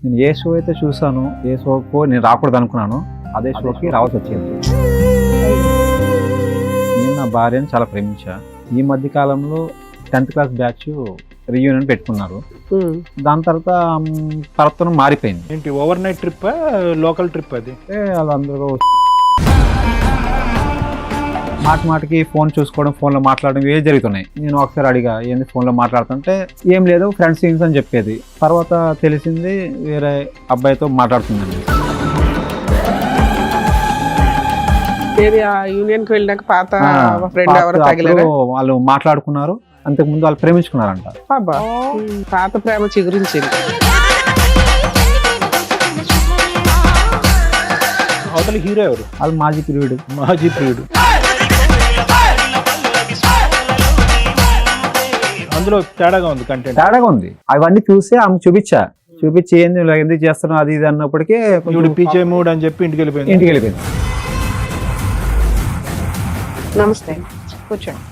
నేను ఏ షో అయితే చూసానో, ఏ షోకో నేను రాకూడదు అనుకున్నాను, అదే షోకి రావాల్సి వచ్చింది. నేను నా భార్యను చాలా ప్రేమించా. ఈ మధ్య కాలంలో 10th క్లాస్ బ్యాచ్ రీయూనియన్ పెట్టుకున్నారు. దాని తర్వాత ప్రవర్తన మారిపోయింది. ఏంటి overnight trip local trip అది? వాళ్ళందరూ మాటికి ఫోన్ చూసుకోవడం, ఫోన్లో మాట్లాడడం ఇవే జరుగుతున్నాయి. నేను ఒకసారి అడిగా ఏంది ఫోన్లో మాట్లాడుతుంటే ఏం లేదు ఫ్రెండ్స్ థింగ్స్ అని చెప్పేది. తర్వాత తెలిసింది వేరే అబ్బాయితో మాట్లాడుతుందండి. యూనియన్ కి వెళ్ళినాక పాత ఫ్రెండ్ ఎవరు తగిలారు, వాళ్ళు మాట్లాడుకున్నారు. అంతకుముందు వాళ్ళు ప్రేమించుకున్నారంట. పాత ప్రేమ చిగురించింది. అవతల హీరో ఎవరు? వాళ్ళు మాజీ ప్రియుడు. అందులో తేడాగా ఉంది, కంటెంట్ తేడాగా ఉంది. అవన్నీ చూసి ఆమె చూపించి ఏంది ఇలా ఎందుకు చేస్తున్నావు అది ఇది అన్నప్పటికీ పీచే మూడ్ అని చెప్పి ఇంటికి వెళ్ళిపోయింది. నమస్తే, కూర్చోండి.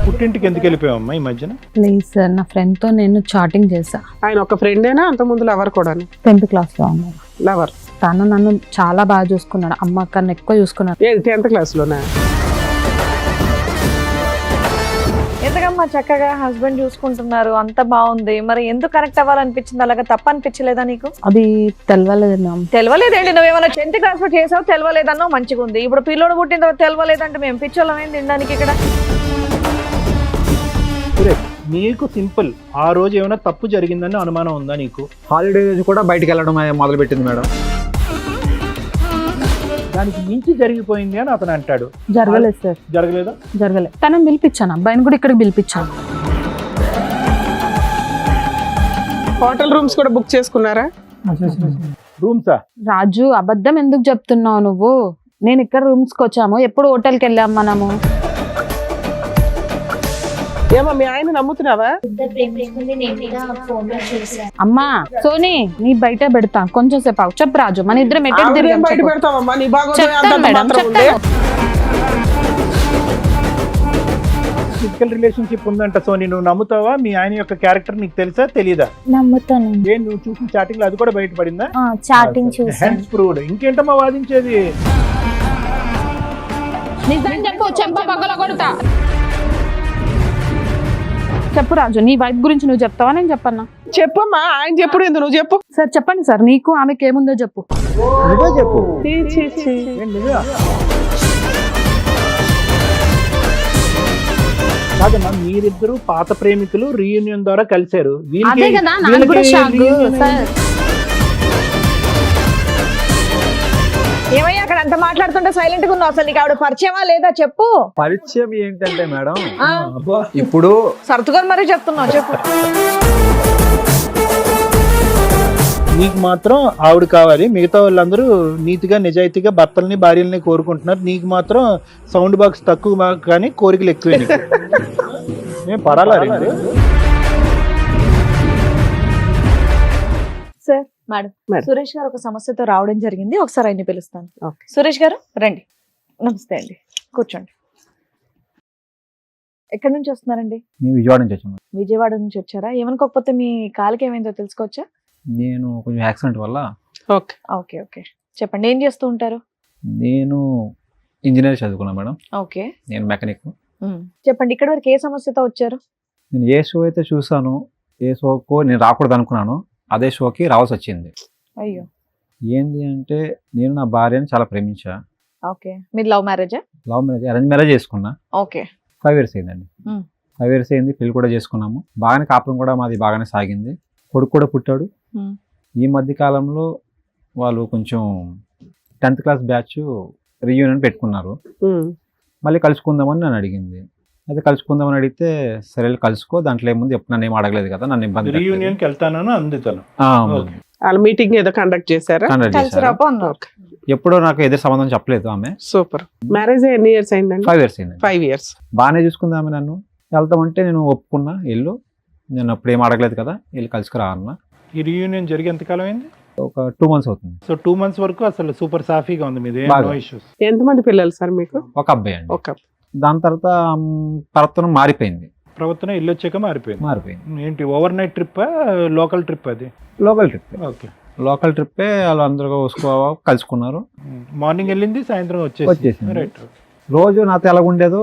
పుట్టింటికి ఎందుకు వెళ్ళిపోయావమ్మా ఈ మధ్యన? లేదు సార్, నా ఫ్రెండ్ తో నేను చాటింగ్ చేశా. ఆయన ఒక ఫ్రెండేనా అంత ముందు లవర్ కూడా? 10th క్లాస్ లో ఉన్నారు. లవర్. తను నన్ను చాలా బాగా చూసుకున్నాడు, అమ్మ కన్నా ఎక్కువ చూసుకున్నాడు. 10th క్లాస్ లోనా? ఎందుకమ్మా చక్కగా హస్బెండ్ చూసుకుంటున్నారు, అంత బాగుంది, మరి ఎందుకు కనెక్ట్ అవ్వాలనిపించింది? అలాగా తప్ప అనిపించలేదా నీకు? అది తెలవలేదు. తెలవలేదేంటి? నువ్వేమన్నా 10th క్లాస్ లో చేసావు, తెలవలేదన్నావు, మంచిగా ఉంది. ఇప్పుడు పిల్లోడు పుట్టిన తర్వాత తెలవలేదంటే మేము పిచ్చోళ్ళం ఏం తినడానికి ఇక్కడ? నీకు సింపుల్, ఆ రోజు ఏమైనా తప్పు జరిగిందని అనుమానం ఉందా నీకు? హాలిడే రోజు కూడా బయటకు వెళ్ళడం మొదలు పెట్టింది మేడం. దానికి మించి జరిగిపోయింది అని అతను అంటాడు. జరగలేదు సార్. జరగలేదా? జరగలేదు. తనని పిలిపించాను, అబ్బాయిని కూడా ఇక్కడికి పిలిపించాను. హోటల్ రూమ్స్ కూడా బుక్ చేసుకున్నారా? రూమ్సా? రాజు, అబద్ధం ఎందుకు చెప్తున్నావు నువ్వు? నేను ఇక్కడ రూమ్స్ కి వచ్చాము, ఎప్పుడు హోటల్కి వెళ్ళాము మనము. ఏమో మీ ఆయన నమ్ముతున్నావా? అమ్మా సోనీ, నీ బయట పెడతా కొంచెం సేపు ఆగు. చెప్పు రాజు, మన ఇద్దరం ఎటు తిరిగాం బయట చెప్పు. పెడతావమ్మా, నీ చెప్తాను మేడం, చెప్తాను. ఫిజికల్ రిలేషన్షిప్ ఉందంట సోనీ, నువ్వు నమ్ముతావా? మీ ఆయన యొక్క క్యారెక్టర్ నీకు తెలుసా తెలీదా? నమ్ముతాను. ఏం నువ్వు చూసిన చాటింగ్ లో అది కూడా బయటపడిందా? చాటింగ్ చూసి హెన్స్ ప్రూవ్డ్. ఇంకేంటమ్మా వాదించేది? నిజం చెప్పు, చెంప పగల కొడతా. చెప్పు రాజు, నీ వైఫ్ గురించి నువ్వు చెప్తావా నేను చెప్పన్నా? చెప్పమ్మా, ఆయన చెప్పుడు ఎందుకు, నువ్వు చెప్పు. సార్ చెప్పండి సార్, నీకు ఆమెకి ఏముందో చెప్పు. నువ్వే చెప్పు. ఛీ. కాదమ్మా, మీరిద్దరు పాత ప్రేమికులు రీయూనియన్ ద్వారా కలిశారు. అదే కదా నాకు కూడా షాక్ సార్. ఏమయ్యా అక్కడ అంత మాట్లాడుతుంటే సైలెంట్ గా ఉన్నావు? అసలు నీకు ఆవిడ పరిచయమా లేదా చెప్పు. పరిచయం ఏంటంటే మేడం, ఇప్పుడు సర్దుగా మరీ చెప్తున్నావు, చెప్పు. నీకు మాత్రం ఆవిడ కావాలి, మిగతా వాళ్ళందరూ నీతిగా నిజాయితీగా భర్తల్ని భార్యల్ని కోరుకుంటున్నారు. నీకు మాత్రం సౌండ్ బాక్స్ తక్కువ కానీ కోరికలు ఎక్కువ. నేను పడాలా రెండు? సార్ మేడం, సురేష్ గారు ఒక సమస్యతో రావడం జరిగింది, ఒకసారి ఆయన్ని పిలుస్తాను. సురేష్ గారు రండి. నమస్తే అండి, కూర్చోండి. ఎక్కడి నుంచి వస్తున్నారండి? మేము విజయవాడ నుంచి వచ్చాము. విజయవాడ నుంచి వచ్చారా? ఏమనుకోకపోతే మీ కాలుకి ఏమైందో తెలుసుకోవచ్చా? నేను కొంచెం యాక్సిడెంట్ వల్ల. ఓకే ఓకే ఓకే, చెప్పండి. ఏం చేస్తూ ఉంటారు? నేను ఇంజనీర్ చదువుకున్నా మేడం. ఓకే, నేను మెకానిక్. చెప్పండి, ఇక్కడ వరకు ఏ సమస్యతో వచ్చారు? నేను ఏ షో అయితే చూసానో, ఏ షోకో నేను రాకూడదు అనుకున్నాను, అదే షోకి రావాల్సి వచ్చింది. అయ్యో. ఏంది అంటే నేను నా భార్యను చాలా ప్రేమించా. ఓకే, మీరు లవ్ మ్యారేజా? లవ్ మ్యారేజ్, అరేంజ్ మ్యారేజ్ చేసుకున్నా. ఓకే. 5 years అయిందండి. 5 years అయింది, పెళ్లి కూడా చేసుకున్నాము. బాగానే కాపురం కూడా మాది బాగానే సాగింది. కొడుకు కూడా పుట్టాడు. ఈ మధ్య కాలంలో వాళ్ళు కొంచెం 10th క్లాస్ బ్యాచ్ రీయూనియన్ పెట్టుకున్నారు. మళ్ళీ కలుసుకుందామని నన్ను అడిగింది. అయితే కలుసుకుందామని అడిగితే సరే కలుసుకో, దాంట్లో ఏముంది, ఎప్పుడు నన్ను ఏం అడగలేదు కదా, నన్ను ఇబ్బంది. రీయూనియన్కి వెళ్తానని అందుతాను. వాళ్ళ మీటింగ్ ఏదో కండక్ట్ చేశారా? ఎప్పుడో నాకు ఎదురు సంబంధం చెప్పలేదు ఆమె. సూపర్. మ్యారేజ్ ఎన్ని ఇయర్స్ అయిందండి? 5 years అయింది. 5 years. బాగానే చూసుకుంది ఆమె నన్ను. వెళ్తామంటే నేను ఒప్పుకున్నా, వెళ్ళు, నేను అప్పుడు ఏం అడగలేదు కదా, వెళ్ళి కలుసుకురా అన్న. ఈ రీయూనియన్ జరిగి ఎంతకాలం అయింది? ఒక 2 months అవుతుంది. సో 2 months వరకు అసలు సూపర్ సాఫీగా ఉంది మీది, నో ఇష్యూస్. ఎంతమంది పిల్లలు సార్ మీకు? ఒక అబ్బాయి అండి. ఒక. దాని తర్వాత ప్రవర్తన మారిపోయింది. ప్రవర్తన ఇల్లు వచ్చాక మారిపోయింది. మారిపోయింది. ఏంటి overnight trip local trip అది? Local trip. ఓకే, లోకల్ ట్రిప్పే. వాళ్ళు అందరూ కలుసుకున్నారు. మార్నింగ్ వెళ్ళింది, సాయంత్రం వచ్చేసింది. రైట్ రోజు నాతో ఎలా ఉండేదో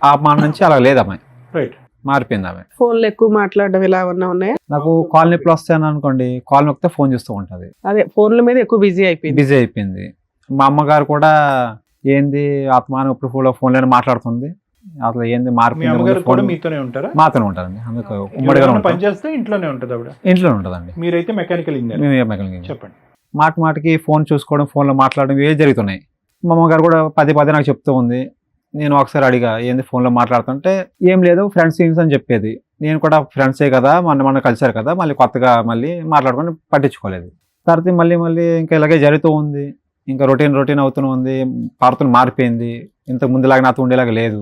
ఆ మాట నుంచి అలా లేదు ఆమె. రైట్, మారిపోయింది ఆమె. ఫోన్లు ఎక్కువ మాట్లాడడం ఇలా ఏమన్నా ఉన్నాయా? నాకు కాల్ నొప్పులు వస్తాయని అనుకోండి, కాల్ నొక్కితే ఫోన్ చూస్తూ ఉంటుంది. అదే ఫోన్ల మీద ఎక్కువ బిజీ అయిపోయింది. బిజీ అయిపోయింది. మా అమ్మగారు కూడా ఏంది ఆత్మానం ఇప్పుడు ఫోన్లోనే మాట్లాడుతుంది, అసలు ఏంది మీ అమ్మగారు కూడా మారిపోయింది. మీతోనే ఉంటారా? మాతోనే ఉంటారండి. అందుకు ఉమ్మడిగా పని ఉంటాం. చేస్తే ఇంట్లోనే ఉంటుంది ఆవిడ? ఇంట్లో ఉంటుందండి. మీరైతే మెకానికల్ ఇంజనీర్. మేము మెకానికల్. చెప్పండి. మాటికి ఫోన్ చూసుకోవడం, ఫోన్లో మాట్లాడడం ఇవే జరుగుతున్నాయి. మా అమ్మగారు కూడా పదే నాకు చెప్తూ ఉంది. నేను ఒకసారి అడిగా ఏంది ఫోన్లో మాట్లాడుతుంటే ఏం లేదు ఫ్రెండ్స్ అని చెప్పేది. నేను కూడా ఫ్రెండ్సే కదా, మొన్న కలిసారు కదా, మళ్ళీ కొత్తగా మళ్ళీ మాట్లాడుకొని పట్టించుకోలేదు. తర్వాత మళ్ళీ ఇంకా ఇలాగే జరుగుతూ ఉంది. ఇంకా రొటీన్ అవుతూనే ఉంది. పారుతున్న మారిపోయింది. ఇంతకు ముందులాగా నాతో ఉండేలాగా లేదు,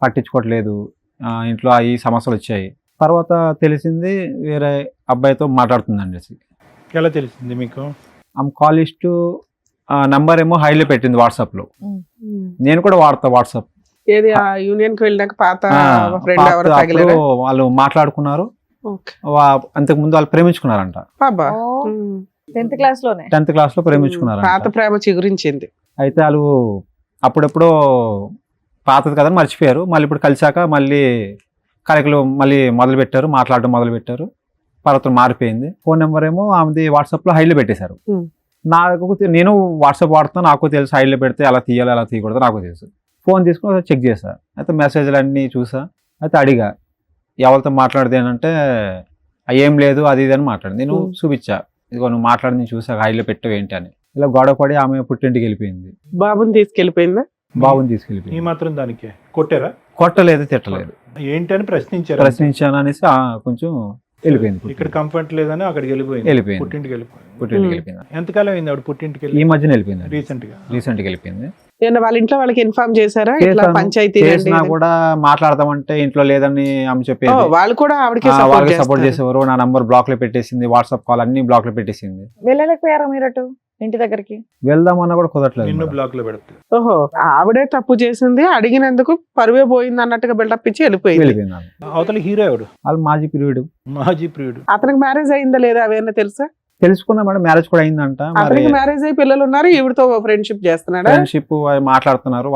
పట్టించుకోవట్లేదు. ఇంట్లో ఈ సమస్యలు వచ్చాయి. తర్వాత తెలిసింది వేరే అబ్బాయితో మాట్లాడుతుందండి. ఎలా తెలిసింది మీకు? ఆమె కాల్ లిస్ట్ నంబర్ ఏమో హైలో పెట్టింది వాట్సాప్లో. నేను కూడా వాడతా వాట్సాప్. ఏది ఆ యూనియన్ కి వెళ్ళినాక పాత ఫ్రెండ్ ఎవరు తగిలారా? వాళ్ళు మాట్లాడుకున్నారు. ఓకే. అంతకు ముందు వాళ్ళు ప్రేమించుకున్నారంట. అబ్బా. 10th క్లాస్ లోనే 10th క్లాస్ లో ప్రేమించుకున్నారంట. పాత ప్రేమ చిగురించింది. అయితే వాళ్ళు అప్పుడెప్పుడో పాతది కదా మర్చిపోయారు. మళ్ళీ ఇప్పుడు కలిసాక మళ్ళీ కలెక్లు మళ్ళీ మాట్లాడడం మొదలు పెట్టారు. పర్వతం మారిపోయింది. ఫోన్ నెంబర్ ఏమో ఆమెది వాట్సాప్ లో హైలో పెట్టేశారు. నేను వాట్సాప్ వాడుతున్నా, నాకు తెలుసు హైలో పెడితే ఎలా తీయాలి ఎలా తీయకూడదు నాకు తెలుసు. ఫోన్ తీసుకుని చెక్ చేశా. అయితే మెసేజ్లు అన్నీ చూసా. అయితే అడిగా ఎవరితో మాట్లాడితే అంటే ఏం లేదు అది ఇది అని మాట్లాడింది. నేను చూపించా, ఇదిగో నువ్వు మాట్లాడి నేను చూసా హైలో పెట్టావు ఏంటి అని. ఇలా గొడవ పడి ఆమె పుట్టింటికి వెళ్ళిపోయింది. బాబుని తీసుకెళ్ళిపోయిందా? బాబుని తీసుకెళ్ళిపోయింది. ఈ మాత్రం దానికి కొట్టారా? కొట్టలేదు, తిట్టలేదు. ఏంటి అని ప్రశ్నించాను అనేసి కొంచెం వెళ్ళిపోయింది. ఇక్కడ కంఫర్ట్ లేదని అక్కడికి వెళ్ళిపోయింది. పుట్టింటికి వెళ్ళిపోయింది. ఎంతకాలం అయింది ఆవిడ పుట్టింటికి వెళ్ళి? ఈ మధ్యన వెళ్ళిపోయింది. రీసెంట్ గా వెళ్ళిపోయింది. వాళ్ళ ఇంట్లో వాళ్ళకి ఇన్ఫార్మ్ చేశారా? ఇట్లా పంచాయతీ కూడా మాట్లాడదామంటే ఇంట్లో లేదని ఆమె చెప్పేది. వాళ్ళు కూడా ఆవిడకి సపోర్ట్ చేసేవారు. నా నంబర్ బ్లాక్ లో పెట్టేసింది, వాట్సాప్ కాల్ అన్ని బ్లాక్ లో పెట్టేసింది. వెళ్ళలేకపోయారా మీరు అటు ఇంటి దగ్గరికి? వెళ్దామన్నా కూడా కుదరట్లేదు. నిన్ను బ్లాక్ లో పెడతారు. ఓహో, ఆవిడే తప్పు చేసింది, అడిగినందుకు పరువే పోయింది అన్నట్టుగా బిల్డప్ ఇచ్చి వెళ్ళిపోయింది. అవతల హీరో ఎవడు? వాళ్ళు మాజీ ప్రియుడు. అతనికి మ్యారేజ్ అయిందా లేదా అవేనా తెలుసా? తెలుసుకున్నా మేడం, మ్యారేజ్ కూడా అయిందంట. అతనికి మ్యారేజ్ అయ్యి పిల్లలు ఉన్నారు, ఈవిడతో ఫ్రెండ్షిప్ చేస్తున్నాడు. ఫ్రెండ్షిప్ మాట్లాడుతున్నారు.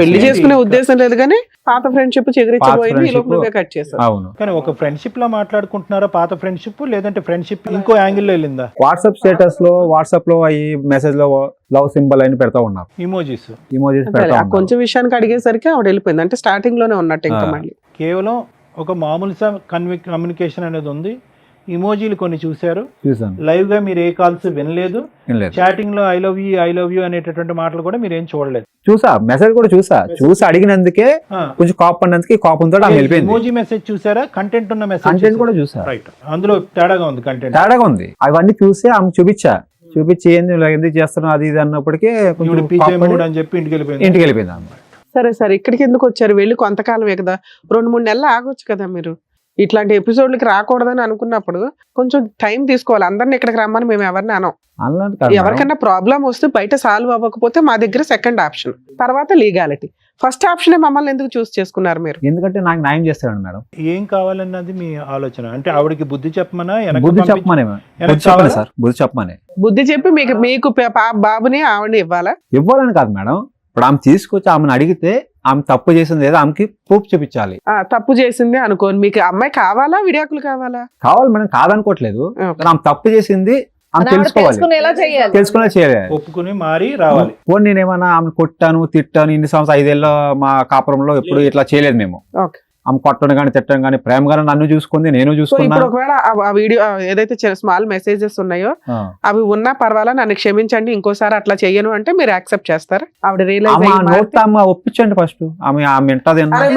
పెళ్లి చేసుకునే ఉద్దేశం లేదు కానీ పాత ఫ్రెండ్షిప్ చెగిరిచ్చిపోయింది, ఈ లోపు నువ్వే కట్ చేసావు. అవును. కానీ ఒక ఫ్రెండ్షిప్ లో మాట్లాడుకుంటున్నారా పాత ఫ్రెండ్షిప్, లేదంటే ఫ్రెండ్షిప్ ఇంకో యాంగిల్ లో వెళ్ళిందా? వాట్సాప్ స్టేటస్ లో వాట్సాప్ లో ఈ మెసేజ్ లో లవ్ సింబల్ అని పెడతా ఉన్నారు. ఇమోజీస్ కొంచెం విషయానికి అడిగేసరికి ఆవిడ వెళ్ళిపోయింది. అంటే స్టార్టింగ్ లోనే ఉన్నట్టు ఇంకా మళ్ళీ కేవలం ఒక మామూలు కమ్యూనికేషన్ అనేది ఉంది. ఇమోజీలు కొన్ని చూశారు, లైవ్ గా మీరు ఏ కాల్స్ వినలేదు. చాటింగ్ లో ఐ లవ్ యూ అనేటటువంటి మాటలు కూడా మీరు ఏం చూడలేదు. చూసా, మెసేజ్ కూడా చూసి అడిగినందుకే కొంచెం కాప్ అన్నందుకే కోపంతో ఇమోజీ మెసేజ్ చూసారా? కంటెంట్ ఉన్న మెసేజ్ కూడా చూసా. రైట్, అందులో తేడాగా ఉంది, తేడాగా ఉంది. అవన్నీ చూసి ఆమె చూపించి ఏంది ఎందుకు చేస్తున్నావు అది ఇది అన్నప్పటికీ అని చెప్పి ఇంటికి వెళ్ళిపోయింది ఆమె. సరే ఇక్కడికి ఎందుకు వచ్చారు? వెళ్ళి కొంతకాలమే కదా, 2-3 నెలలు ఆగొచ్చు కదా. మీరు ఇట్లాంటి ఎపిసోడ్లకి రాకూడదని అనుకున్నప్పుడు కొంచెం టైం తీసుకోవాలి. అందరిని ఇక్కడికి రమ్మని మేము ఎవరిని అనం. ఎవరికైనా ప్రాబ్లం వస్తే బయట సాల్వ్ అవ్వకపోతే మా దగ్గర సెకండ్ ఆప్షన్, తర్వాత లీగాలిటీ. ఫస్ట్ ఆప్షన్ మమ్మల్ని ఎందుకు చూస్ చేసుకున్నారు మీరు? ఎందుకంటే నాకు న్యాయం చేస్తాడు మేడం. ఏం కావాలన్నది మీ ఆలోచన. అంటే ఆవిడకి బుద్ధి చెప్పమనే బుద్ధి చెప్పి మీకు బాబుని ఆవిడని ఇవ్వాలని కాదు మేడం. ఇప్పుడు ఆమె తీసుకొచ్చి ఆమెను అడిగితే ఆమె తప్పు చేసింది ఏదో ఆమెకి ప్రూఫ్ చూపించాలి. తప్పు చేసింది అనుకోని మీకు అమ్మాయి కావాలా, విడాకులు కావాలా? కావాలి మేడం, కాదనుకోవట్లేదు. ఆమె తప్పు చేసింది ఆమె తెలుసుకునేలా చేయాలి, ఒప్పుకుని మారి రావాలి. పోనీ నేనేమన్నా ఆమెను కొట్టాను తిట్టాను, ఇన్ని సంవత్సరాలు 5 ఏళ్ళ మా కాపురంలో ఎప్పుడు ఇట్లా చేయలేదు మేము. ఆమె కొట్టడం కానీ తిట్టడం కానీ ప్రేమగానే నన్ను చూసుకుంది, నేను చూసుకున్నా. ఒకవేళ ఆ వీడియో ఏదైతే స్మాల్ మెసేజెస్ ఉన్నాయో అవి ఉన్నా పర్వాలా, నన్ను క్షమించండి, ఇంకోసారి అట్లా చెయ్యను అంటే మీరు యాక్సెప్ట్ చేస్తారు? ఆవిడ ఒప్పించండి ఫస్ట్. ఆమె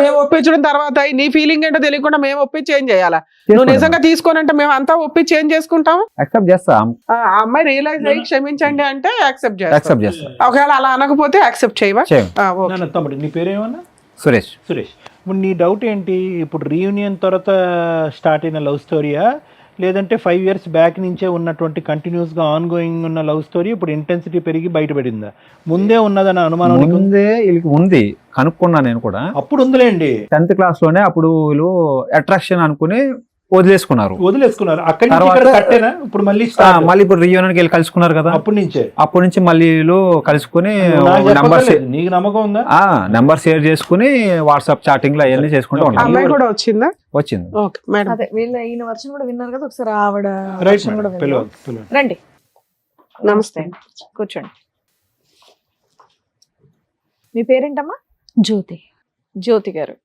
మేము ఒప్పించడం తర్వాత నీ ఫీలింగ్ ఏంటో తెలియకుండా మేము ఒప్పించి ఏం చేయాలా? నువ్వు నిజంగా తీసుకోనంటే మేము అంతా ఒప్పించి ఏం చేసుకుంటాం? యాక్సెప్ట్ చేస్తాం. ఆ అమ్మాయి రియలైజ్ అయ్యి క్షమించండి అంటే యాక్సెప్ట్ చేస్తాం. ఒకవేళ అలా అనకపోతే యాక్సెప్ట్ చేయవా? తమ్ముడు నీ పేరేమన్నా? సురేష్. ఇప్పుడు నీ డౌట్ ఏంటి? ఇప్పుడు రీయూనియన్ తర్వాత స్టార్ట్ అయిన లవ్ స్టోరీయా, లేదంటే 5 years బ్యాక్ నుంచే ఉన్నటువంటి కంటిన్యూస్గా ఆన్ గోయింగ్ ఉన్న లవ్ స్టోరీ ఇప్పుడు ఇంటెన్సిటీ పెరిగి బయటపడిందా? ముందే ఉన్నదన్న అనుమానం నీకు ఉందా? ముందే వీళ్ళకి ఉంది, కనుక్కున్నా నేను కూడా. అప్పుడు ఉందిలేండి, 10th class లోనే. అప్పుడు వీళ్ళు అట్రాక్షన్ అనుకుని వదిలేసుకున్నారు. అక్కడి నుంచి తర్వాత- ఇక్కడ కట్టేనా ఇప్పుడు మళ్ళీ start? మళ్ళీ ఇప్పుడు రియూనియన్కి వెళ్ళి కలుసుకున్నారు కదా, అప్పటి నుంచే అప్పటి నుంచి మళ్ళీ వీళ్ళు కలుసుకుని నాకు నంబర్ చెప్పక్కర్లేదు. నీకు నమ్మకం ఉందా? నెంబర్ షేర్ చేసుకుని వాట్సాప్ చాటింగ్ లో అవన్నీ చేసుకుంటూ Okay. ఉంటారు. అమ్మాయి కూడా వచ్చిందా? వచ్చింది. Okay madam. అదే వీళ్ళ ఈయన వర్షన్ కూడా విన్నారు కదా, ఒకసారి ఆవిడ రైట్ version కూడా మేడం, విందాం. పిలవండి. రండి, నమస్తే. కూర్చోండి. మీ పేరేంటమ్మా? జ్యోతి. జ్యోతి గారు,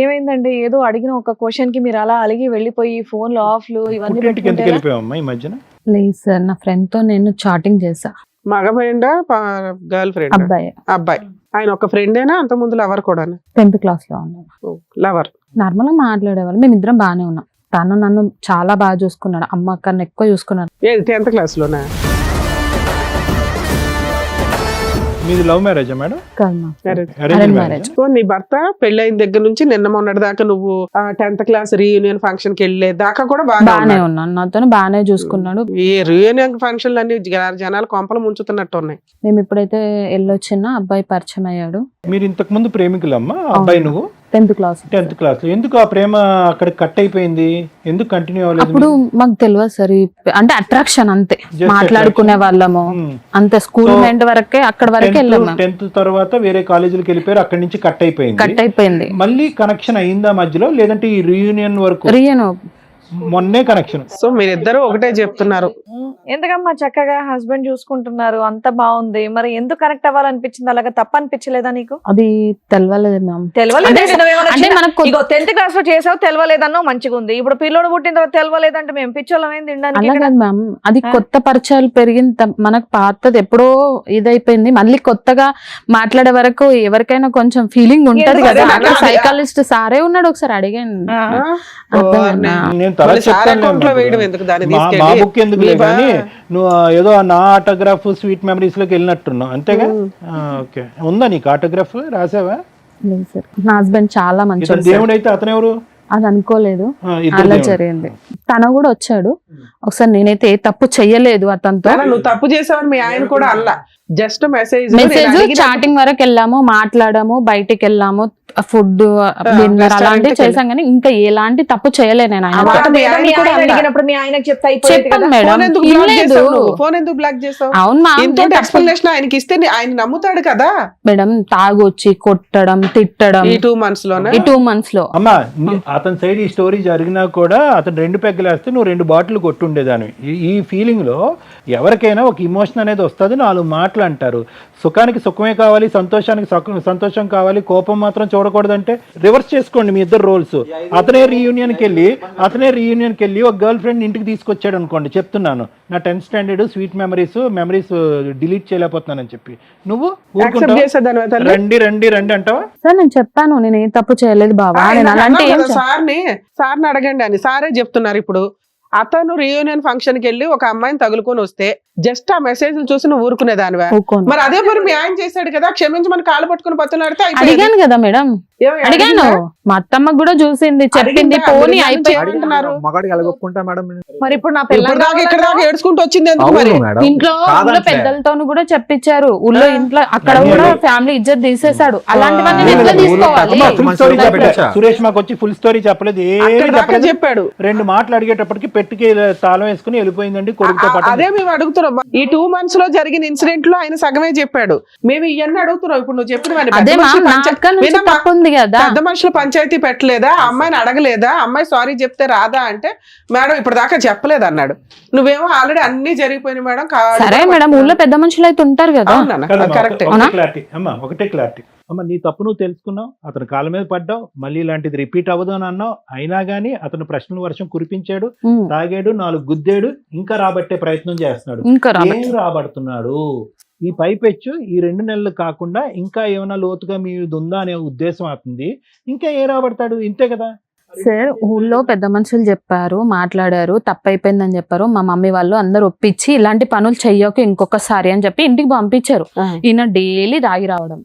ఏమైందండి? ఏదో అడిగిన ఒక క్వశ్చన్ కి మీరు అలా అలిగి వెళ్ళిపోయి ఫోన్లు ఆఫ్లు ఇవన్నీ పుట్టింటికి ఎందుకు పెట్టుకుంటే ఎలా? వెళ్ళిపోయావమ్మా ఈ మధ్యన? లేదు సార్, నా ఫ్రెండ్ తో నేను చాటింగ్ చేసా. మగ ఫ్రెండా గర్ల్ ఫ్రెండ్? అబ్బాయి అబ్బాయి. ఆయన ఒక ఫ్రెండేనా అంత ముందు లవర్ కూడా? 10th class లో ఉన్నాను. లవర్. నార్మల్ గా మాట్లాడేవాళ్ళు, మేమిద్దరం బాగానే ఉన్నాం. తను నన్ను చాలా బాగా చూసుకున్నాడు, అమ్మ కన్నా ఎక్కువ చూసుకున్నాడు. 10th class లోనా? మీది లవ్ మ్యారేజా మేడం? కాదు మా Marriage. Arranged marriage. marriage? So నీ భర్త పెళ్ళైన దగ్గర నుంచి నిన్న మొన్నటి దాకా నువ్వు 10th class రీయూనియన్ ఫంక్షన్ కి వెళ్ళే దాకా కూడా బాగానే బాగా ఉన్నాను, నాతో బాగానే చూసుకున్నాడు. ఈ రీయూనియన్ ఫంక్షన్లు అన్ని జనాలు కొంపలు ముంచుతున్నట్టు ఉన్నాయి. మేము ఎప్పుడైతే వెళ్ళొచ్చినా అబ్బాయి పరిచయం అయ్యాడు. మీరు ఇంతకు ముందు ప్రేమికులమ్మా అబ్బాయి నువ్వు? 10th class. 10th class లో. ఎందుకు ఆ ప్రేమ అక్కడ కట్ అయిపోయింది? ఎందుకు కంటిన్యూ అవ్వలేదు? అప్పుడు మాకు తెలియదు సార్, అంటే అట్రాక్షన్ అంతే, Just మాట్లాడుకునే వాళ్ళము అంతే. స్కూల్ So, మెంట్ వరకే, అక్కడ వరకే వెళ్ళాము. 10th తర్వాత వేరే కాలేజీలకు వెళ్ళిపోయారు, అక్కడి నుంచి కట్ అయిపోయింది. కట్ అయిపోయింది. మళ్ళీ కనెక్షన్ అయిందా మధ్యలో, లేదంటే ఈ రీయూనియన్ వరకు రియన్ మొన్నే కనెక్షన్? సో మీరిద్దరు ఒకటే చెప్తున్నారు. ఎందుకమ్మా చక్కగా హస్బెండ్ చూసుకుంటున్నారు, అంత బాగుంది, మరి ఎందుకు కనెక్ట్ అవ్వాలనిపించింది? అలాగా తప్ప అనిపించలేదా నీకు? అది తెలవలేదు మ్యామ్. అంటే మనకు 10th class లో చేసావు, తెలవలేదన్నావు, మంచిగా ఉంది. ఇప్పుడు పిల్లోడు పుట్టిన తర్వాత తెలవలేదంటే మేము పిచ్చోళ్ళం ఏం తినడానికి అలా ఇక్కడ? కాదు మ్యామ్, అది కొత్త పరిచయాలు పెరిగిన మనకు పాతది ఎప్పుడో ఇదైపోయింది. మళ్ళీ కొత్తగా మాట్లాడే వరకు ఎవరికైనా కొంచెం ఫీలింగ్ ఉంటది ఎందుకు కదా. అదే అక్కడ అదే. సైకాలజిస్ట్ సారే ఉన్నాడు, ఒకసారి అడిగాను. ఆ. అర్థమైందా? నేను తల మళ్ళీ సార్ చెప్తాను అకౌంట్ లో వేయడం ఎందుకు దాన్ని మా తీసుకెళ్ళి? బుక్ ఎందుకు మీ బా- కానీ నువ్వు ఏదో నా ఆటోగ్రాఫ్ స్వీట్ మెమరీస్ లోకి వెళ్ళినట్టున్నావు అంతేగా? ఓకే, ఉందా నీకు ఆటోగ్రాఫ్? రాసావా? లేదు సార్, నా హస్బెండ్ చాలా ఇతను మంచి దేవుడు అయితే అతను ఎవరు? అది అనుకోలేదు, ఇద్దరు అలా దేవుడు. జరిగింది. తన కూడా వచ్చాడు ఒకసారి. నేనైతే ఏ తప్పు చెయ్యలేదు అతనితో. నాన్న, నువ్వు తప్పు చేసావని మీ ఆయన కూడా అల్లా, జస్ట్ మెసేజ్ చాటింగ్ వరకు వెళ్ళాము, మాట్లాడాము, బయటికి వెళ్ళాము, ఫుడ్ డిన్నర్ restaurant అలాంటివి కి చేసాం, కానీ ఇంకా ఎలాంటి తప్పు చేయలేదు నేను. ఆయన మాట మీ ఆయన మీ కూడా ఆయన అన్నా. అడిగినప్పుడు మీ ఆయనకి చెప్తే అయిపోయేది చెప్పాను కదా. మేడం, ఫోన్ ఎందుకు బ్లాక్ ఇనలేదు. చేసావు నువ్వు? ఫోన్ ఎందుకు బ్లాక్ చేసావు? అవును మా ఇంతో ఎక్స్ప్లెనేషన్ ఆయనకి ఇస్తే ఆయన నమ్ముతాడు కదా. మేడం, తాగొచ్చి కొట్టడం, తిట్టడం ఈ 2 months లోనే ఈ 2 months లో. అమ్మా అతని సైడ్ ఈ స్టోరీ జరిగినా కూడా అతను 2 పెగ్గలేస్తే నువ్వు 2 బాటిల్ కొట్టుండేదాన్ని. ఈ ఫీలింగ్ లో ఎవరికైనా ఒక ఇమోషన్ అనేది వస్తుంది, 4 మాటలు అంటారు. సుఖానికి సుఖమే కావాలి, సంతోషానికి సంతోషం కావాలి, కోపం మాత్రం చూడకూడదంటే రివర్స్ చేసుకోండి మీ ఇద్దరు రోల్స్. అతనే రీయూనియన్కి వెళ్ళి ఒక గర్ల్ ఫ్రెండ్ ఇంటికి తీసుకొచ్చాడు అనుకోండి, చెప్తున్నాను నా 10th standard sweet memories delete చేయలేకపోతున్నానని చెప్పి నువ్వు యాక్సెప్ట్ చేసేదాని రండి అంటావా? సార్ నేను చెప్పాను, నేను ఏ తప్పు చేయలేదు బాబా, నేను అలాంటి ఏం చే- సార్ని అడగండి అని సారే చెప్తున్నారు. ఇప్పుడు అతను రీయూనియన్ ఫంక్షన్ కి వెళ్ళి ఒక అమ్మాయిని తగులుకొని వస్తే జస్ట్ ఆ మెసేజ్ చూసి నువ్వు ఊరుకునేదానివా? ఊరుకోను. మరి అదే మరి మీ ఆయన చేశాడు కదా, క్షమించమని కాళ్ళు పట్టుకుని బతులాడితే అయిపోయేది. అడిగాను కదా మేడం, ఏమి అడిగాను. అడిగిందా? మా అత్తమ్మ కూడా చూసింది, చెప్పింది, అడిగిందా? పోనీ మీరు అయిపోయి. ఏమంటున్నారు? మగాడికి ఎలాగొప్పుకుంటా మేడం? మరి ఇప్పుడు నా ఇప్పుడు పిల్లలు దాకా ఇక్కడ దాకా ఏడ్చుకుంటూ వచ్చింది ఎందుకు మరి? అవును మేడం, ఇంట్లో కాదంటే. పెద్దలతోను కూడా చెప్పించారు, ఊళ్ళో ఇంట్లో అక్కడ కూడా ఫ్యామిలీ ఇజ్జత్ తీసేశాడు. అలాంటివన్నీ నేను ఎట్లా ఊళ్ళో తీసుకోవాలి? పెద్ద ఫుల్ స్టోరీ మనుషులు చెప్పలేదు. చెప్పచ్చా? సురేష్ మాకు వచ్చి ఫుల్ స్టోరీ చెప్పలేదు, అక్కడ ఏమీ దాకా చెప్పలేదు. చెప్పాడు. 2 మాటలు అడిగేటప్పటికి పెట్టుకి తాళం వేసుకుని వెళ్ళిపోయిందండి కొడుకుతో పాటు. అదే మేము అడుగుతున్నాం. ఈ 2 months లో జరిగిన ఇన్సిడెంట్ లో ఆయన సగమే చెప్పాడు. మేము ఇవన్నీ అడుగుతున్నాం. ఇప్పుడు నువ్వు చెప్పిన అదే మా అక్క నుంచి తప్పు ఉంది కదా. పెద్ద మనుషులు పంచాయతీ పెట్టలేదా? అమ్మాయిని అడగలేదా? అమ్మాయి సారీ చెప్తే రాదా అంటే మేడం ఇప్పుడు దాకా చెప్పలేదు అన్నాడు. నువ్వేమో ఆల్రెడీ అన్ని జరిగిపోయినాయి మేడం. సరే మేడం, ఊళ్ళో పెద్ద మనుషులు అయితే ఉంటారు కదా. కరెక్ట్. ఒకటే క్లారిటీ అమ్మ, నీ తప్పు నువ్వు తెలుసుకున్నావు, అతను కాళ్ళ మీద పడ్డావు, మళ్ళీ ఇలాంటిది రిపీట్ అవ్వదు అని అన్నావు. అయినా గానీ అతను ప్రశ్నల వర్షం కురిపించాడు, తాగాడు, 4 గుద్దాడు, ఇంకా రాబట్టే ప్రయత్నం చేస్తున్నాడు. ఇంకా ఏం రాబడుతున్నాడు? ఈ పైపెచ్చు ఈ 2 నెలలు కాకుండా ఇంకా ఏమైనా లోతుగా మీది ఉందా అనే ఉద్దేశం అవుతుంది. ఇంకా ఏం రాబడతాడు? ఇంతే కదా సార్. ఊళ్ళో పెద్ద మనుషులు చెప్పారు, మాట్లాడారు, తప్పైపోయిందని చెప్పారు. మా మమ్మీ వాళ్ళు అందరు ఒప్పించి ఇలాంటి పనులు చెయ్యకు ఇంకొకసారి అని చెప్పి ఇంటికి పంపించారు. ఈయన డైలీ తాగి రావడం,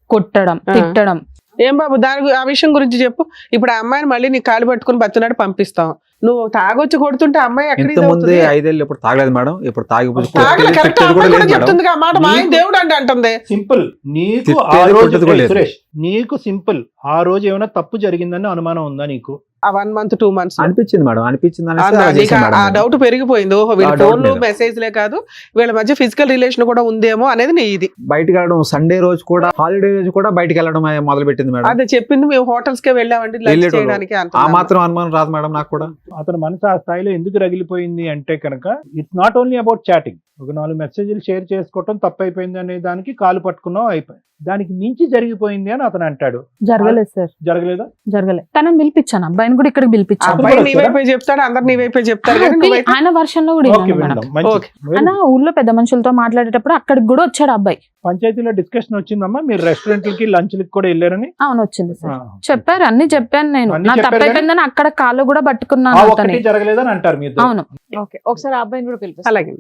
కొట్టడం, తిట్టడం. ఏం బాబు ఆ విషయం గురించి చెప్పు. ఇప్పుడు ఆ అమ్మాయిని మళ్ళీ నీ కాలు పట్టుకుని బతున్నాడు పంపిస్తాం. నువ్వు తాగొచ్చి కొడుతుంటే అమ్మాయి ఎక్కడ ఇంత ముందే 5 ఏళ్ళు ఇప్పుడు తాగలేదు మేడం, ఇప్పుడు తాగిపోతే కరెక్ట్ కూడా లేదు మేడం. చెప్తుంది ఆ మాట, మా ఆయన దేవుడు అంటే అంటుంది. సింపుల్, నీకు తిట్టేది ఆ రోజు కొట్టేది కూడా లేదు. సురేష్, నీకు సింపుల్, ఆ రోజు ఏమైనా తప్పు జరిగిందని అనుమానం ఉందా నీకు? ఆ 1 month 2 months అనిపించింది మేడం, అనిపించింది అనేసి అలా నీకు చేశాను మేడం ఆ నేను. డౌట్ పెరిగిపోయింది. ఓహో వీళ్ళ ఆ doubt ఫోన్లు మీద. మెసేజ్లే కాదు, వీళ్ళ మధ్య ఫిజికల్ రిలేషన్ కూడా ఉందేమో అనేది నీ ఇది. బయటకు వెళ్ళడం, సండే రోజు కూడా, హాలిడే రోజు కూడా బయటకు వెళ్ళడం మొదలు పెట్టింది మేడం. అదే చెప్పింది, మేము హోటల్స్ కే వెళ్ళామండి లంచ్ వెళ్ళేటోళ్ళు. చేయడానికి ఆ అంటున్నాను. మాత్రం అనుమానం రాదు మేడం నాకు కూడా. అతని మనసు ఆ స్థాయిలో ఎందుకు రగిలిపోయింది అంటే కనుక, it's not only about chatting. ఒక 4 మెసేజ్లు షేర్ చేసుకోవటం తప్పైపోయింది అనే దానికి కాలు పట్టుకున్నావు, అయిపోయి దానికి మించి జరిగిపోయింది అని అతను అంటాడు. జరగలేదు సార్, జరగలేదా? జరగలేదు. తనని పిలిపించాను, అబ్బాయిని కూడా ఇక్కడికి పిలిపించాను. అబ్బాయి కూడా నీ వచ్చారా? వైపే చెప్తాడు, అందరు నీ వైపే చెప్తారు కానీ నువ్వైతే ఆయన వర్షంలో కూడా ఓకే, విన్నాను మేడం. విందాం. మంచిది. ఓకే. ఆయన ఊళ్ళో పెద్ద మనుషులతో మాట్లాడేటప్పుడు అక్కడికి కూడా వచ్చాడు అబ్బాయి. పంచాయతీలో డిస్కషన్ వచ్చిందమ్మా, మీరు రెస్టారెంట్లకి లంచ్లకి కూడా వెళ్ళారని. అవును వచ్చింది సార్, ఆ, చెప్పారు, అన్ని చెప్పాను నేను. అన్ని నా చెప్పారు తప్పైపోయిందని అక్కడ కాళ్ళు కూడా ఆ పట్టుకున్నాను అతని. ఒక్కటి జరగలేదని అంటారు మీ ఇద్దరు. అవును. ఓకే, ఒకసారి ఆ అబ్బాయిని కూడా పిలిపిస్తాను. అలాగే.